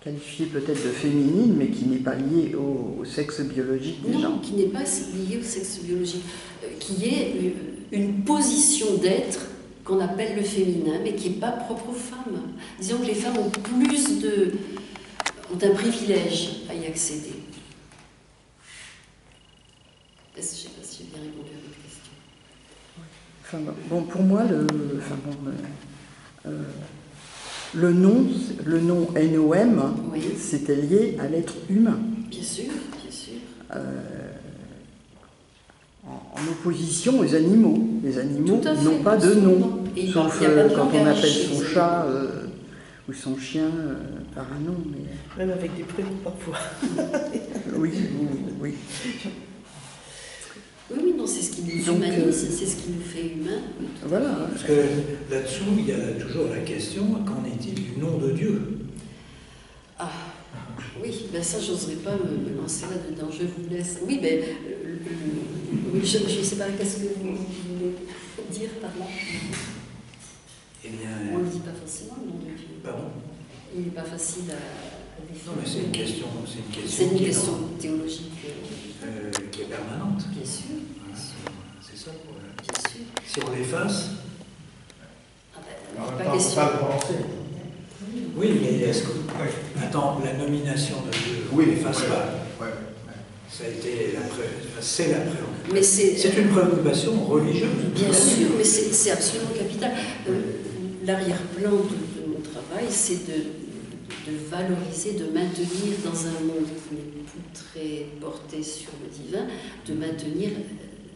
qualifier peut-être de féminine, mais qui n'est pas liée au sexe biologique des gens. Non, qui n'est pas lié au sexe biologique, qui est une position d'être qu'on appelle le féminin, mais qui n'est pas propre aux femmes. Disons que les femmes ont un privilège à y accéder. Je ne sais pas si j'ai bien répondu à votre question. Enfin, bon, pour moi, le nom NOM, Oui. c'était lié à l'être humain. Bien sûr, bien sûr. En opposition aux animaux. Les animaux Tout à fait, n'ont pas de nom, absolument. Et sauf il y a pas de quand on langage appelle chez son les chat ou son chien par un nom. Mais... Même avec des prénoms parfois. Oui, oui. Oui, non, c'est ce qui nous Donc, humanise, c'est ce qui nous fait humains. Voilà. Parce que là-dessous, il y a toujours la question, qu'en est-il du nom de Dieu? Ah, oui, ben ça, j'oserais pas me lancer là-dedans, je vous laisse. Oui, ben, oui, je ne sais pas, qu'est-ce que vous voulez dire par là? Eh bien, On ne le dit pas forcément, le nom de Dieu. pardon? Il n'est pas facile à définir. Non, mais c'est une question, C'est une qui est question théologique, qui est permanente. bien sûr, C'est ça le problème. bien sûr. Si on l'efface, Ah En ben, même pas temps, on ne peut question. pas le prononcer. oui, mais est-ce que. Attends, la nomination de Dieu, on Oui, ne l'efface ouais, pas. ouais. Ça a été c'est la préoccupation. Mais C'est une préoccupation religieuse. bien sûr, mais c'est absolument capital. L'arrière-plan de mon travail, c'est de valoriser, de maintenir dans un monde qui n'est plus très porté sur le divin, de maintenir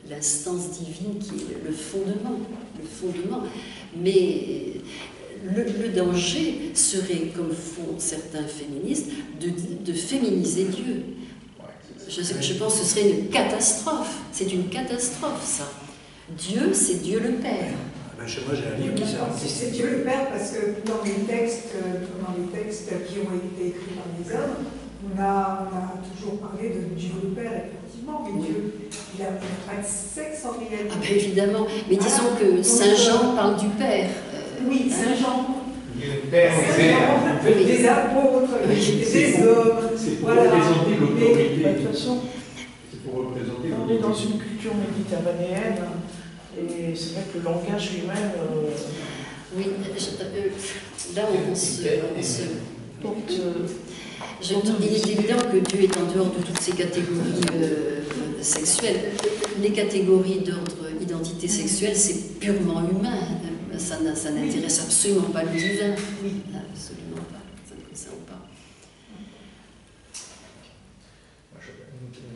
l'instance divine qui est le fondement. Mais le danger serait, comme font certains féministes, de féminiser Dieu. Je pense que ce serait une catastrophe. C'est une catastrophe, ça. Dieu, c'est Dieu le Père. Chez moi, j'ai un livre qui s'appelle. C'est Dieu le Père parce que dans les textes qui ont été écrits par les hommes, on a toujours parlé de Dieu le Père, effectivement, mais Oui. Dieu, il n'a pas de sexe en réalité. Ah ben évidemment, mais disons que Saint Jean parle du Père. Oui, Saint Jean. Le père Des apôtres, des hommes. C'est pour Voilà. représenter l'autorité. De toute façon, C'est pour représenter. On est dans une culture méditerranéenne et c'est vrai que le langage lui-même. Oui, là on se il est évident que Dieu est en dehors de toutes ces catégories sexuelles. Les catégories d'ordre identité sexuelle, c'est purement humain. Ça n'intéresse absolument pas le divin. Absolument pas. Ça ne concerne pas.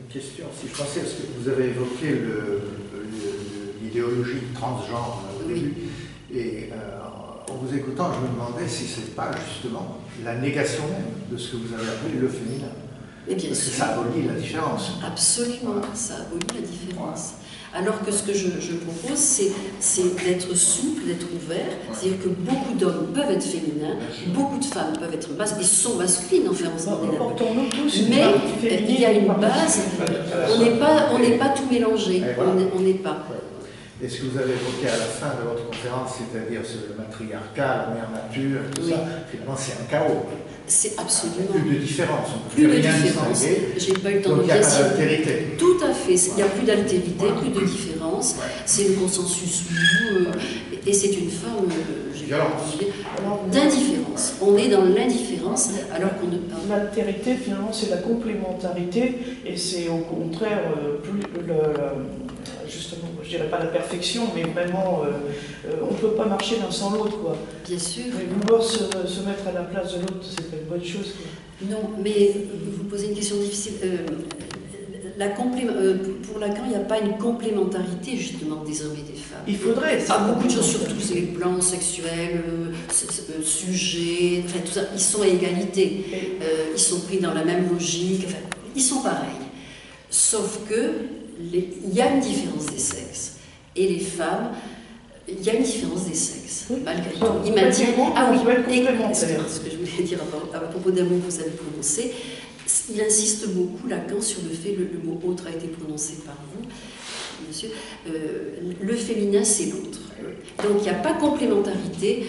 Une question, si je pensais, parce que vous avez évoqué l'idéologie transgenre au début, et en vous écoutant, je me demandais si ce n'est pas justement la négation même de ce que vous avez appelé le féminin. Et bien Parce sûr. que ça abolit la différence. Absolument, ça abolit la différence. Alors que ce que je propose, c'est d'être souple, d'être ouvert, c'est-à-dire que beaucoup d'hommes peuvent être féminins, beaucoup de femmes peuvent être masculines, ils sont masculines, enfin, on s'en est là. Mais il y a une base, on n'est pas tout mélangé, on n'est pas. Et ce que vous avez évoqué à la fin de votre conférence, c'est-à-dire le matriarcat, la mère nature, tout ça, finalement c'est un chaos. C'est absolument. Plus de différence. Plus de différence. J'ai pas eu le temps de dire. Donc il n'y a pas d'altérité. Tout à fait. Il n'y a plus d'altérité, plus de différence. C'est le consensus et c'est une forme d'indifférence. On est dans l'indifférence alors qu'on ne parle pas. L'altérité, finalement, c'est la complémentarité et c'est au contraire justement, je dirais pas la perfection, mais vraiment, on ne peut pas marcher l'un sans l'autre, quoi. Bien sûr. Et vouloir se mettre à la place de l'autre, c'est pas une bonne chose, quoi. Non, mais vous posez une question difficile. Pour Lacan, il n'y a pas une complémentarité, justement, des hommes et des femmes. Il faudrait. Beaucoup de choses sur tous les plans sexuels, sujets, enfin, tout ça, ils sont à égalité. Ils sont pris dans la même logique, enfin, ils sont pareils. Sauf que il y a une différence des sexes. Et les femmes, il y a une différence des sexes, malgré tout. Il m'a dit, ah oui, ce que je voulais dire à propos d'un mot que vous avez prononcé, il insiste beaucoup, Lacan, sur le fait, le mot autre a été prononcé par vous, monsieur, le féminin c'est l'autre. Donc il n'y a pas complémentarité,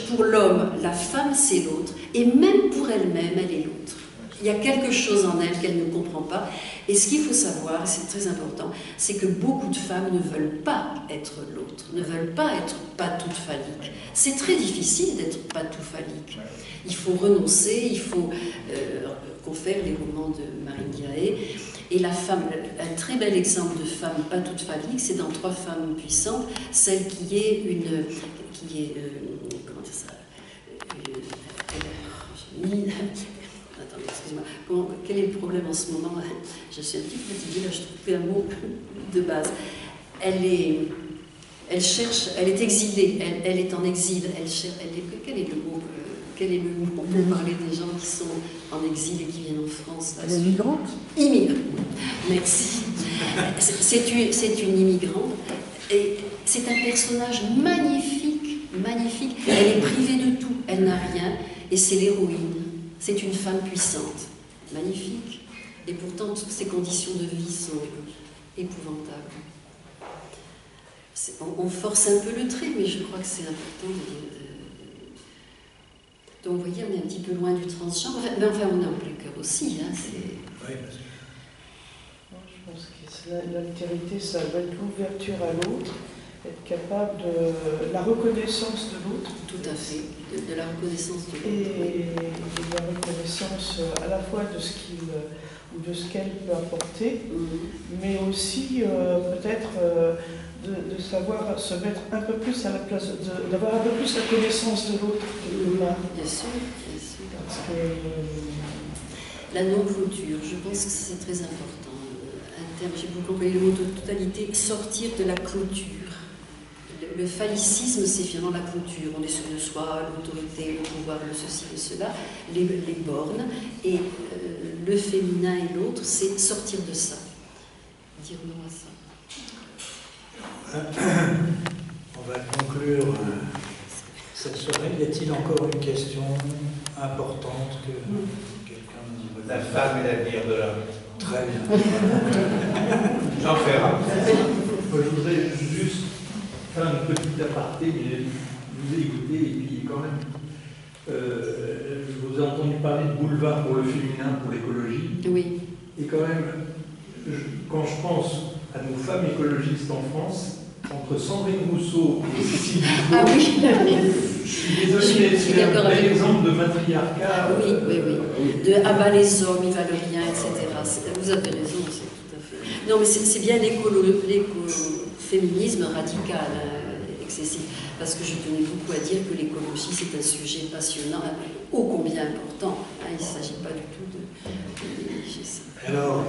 pour l'homme, la femme c'est l'autre, et même pour elle-même, elle est l'autre. Il y a quelque chose en elle qu'elle ne comprend pas. Et ce qu'il faut savoir, et c'est très important, c'est que beaucoup de femmes ne veulent pas être l'autre, ne veulent pas être pas toutes phalliques. C'est très difficile d'être pas tout phallique. Il faut renoncer, il faut confère les romans de Marine Diaé. Et la femme, un très bel exemple de femme pas toute phallique, c'est dans Trois femmes puissantes, celle qui est comment dire ça, attendez, excusez-moi. Quel est le problème en ce moment? Je suis un petit peu fatiguée, là je trouve plus un mot de base. Elle est exilée, elle est en exil, quel est le mot pour parler des gens qui sont en exil et qui viennent en France? Elle est migrante. Immigrante. Merci. C'est une immigrante et c'est un personnage magnifique, magnifique. Elle est privée de tout, elle n'a rien et c'est l'héroïne. C'est une femme puissante, magnifique. Et pourtant, toutes ses conditions de vie sont épouvantables. On force un peu le trait, mais je crois que c'est important Donc, vous voyez, on est un petit peu loin du transgenre. Mais enfin, on est en plein cœur aussi. Hein, oui, je pense que l'altérité, ça va être l'ouverture à l'autre, être capable de la reconnaissance de l'autre. Tout à fait, de la reconnaissance de l'autre. Et de la reconnaissance à la fois de ce qu'il ou de ce qu'elle peut apporter, mais aussi peut-être de savoir se mettre un peu plus à la place, d'avoir un peu plus la connaissance de l'autre. Bien sûr, bien sûr. Parce que, la non-clôture, je pense que c'est très important. Un terme, j'ai beaucoup employé le mot de totalité, sortir de la clôture. Le phallicisme, c'est finalement la clôture. On est sûr de soi, l'autorité, le pouvoir, le ceci, le cela, les bornes. Et le féminin et l'autre, c'est sortir de ça. Dire non à ça. On va conclure cette soirée. Y a-t-il encore une question importante que quelqu'un nous La femme est l'avenir de l'homme. Très bien. Jean Ferrat. Moi, je voudrais juste faire une petite aparté, mais je vous ai écouté et puis quand même, je vous ai entendu parler de boulevard pour le féminin, pour l'écologie. Oui. Et quand même, quand je pense à nos femmes écologistes en France, entre Sandrine Rousseau et Cécile Duflot, Ah oui, je suis désolé, mais c'est un bel exemple de matriarcat. oui, oui, oui. De ah bah les hommes, ils valent rien, etc. Vous avez raison, c'est tout à fait. Non, mais c'est bien l'écoféminisme radical, excessif. Parce que je tenais beaucoup à dire que l'écologie, c'est un sujet passionnant, ô combien important. Il ne s'agit pas du tout de négliger ça. Alors,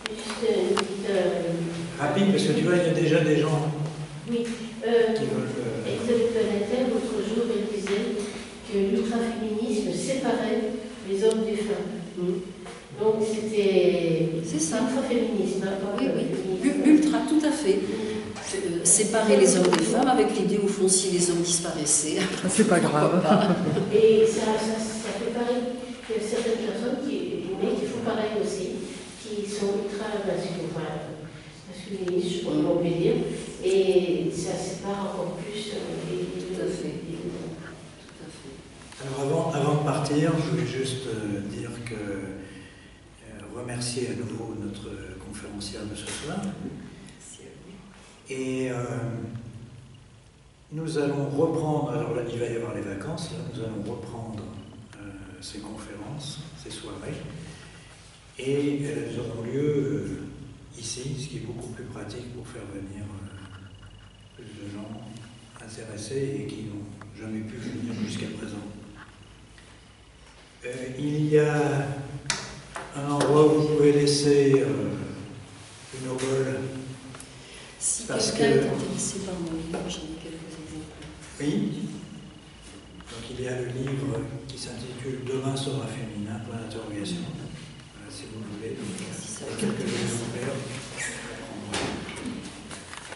Juste une petite. rapide, parce que tu vois, il y a déjà des gens Oui. qui veulent. Elisabeth Planétaire, l'autre jour, elle disait que l'ultraféminisme séparait les hommes des femmes. Donc c'était. C'est ça. L'ultraféminisme. Hein, Oui, oui. Ultra, tout à fait. Séparer les hommes des femmes avec l'idée, au fond, si les hommes disparaissaient. C'est pas grave. Et ça fait pareil. Il y a certaines personnes qui font pareil aussi, qui sont ultra masculinistes, je pourrais on peut dire, et ça sépare encore plus les Tout à fait. Alors avant de partir, je voulais juste dire que remercier à nouveau notre conférencière de ce soir. Et nous allons reprendre, alors là il va y avoir les vacances, là, nous allons reprendre ces conférences, ces soirées, et elles auront lieu ici, ce qui est beaucoup plus pratique pour faire venir plus de gens intéressés et qui n'ont jamais pu venir jusqu'à présent. Il y a un endroit où vous pouvez laisser une obole. Si Parce quelqu'un que- est intéressé par mon livre, j'en ai quelques exemples. Oui. Donc il y a le livre qui s'intitule Demain sera féminin, point d'interrogation. Voilà, si vous voulez. Donc, Si ça il y a vous quelques intéresse. exemplaires.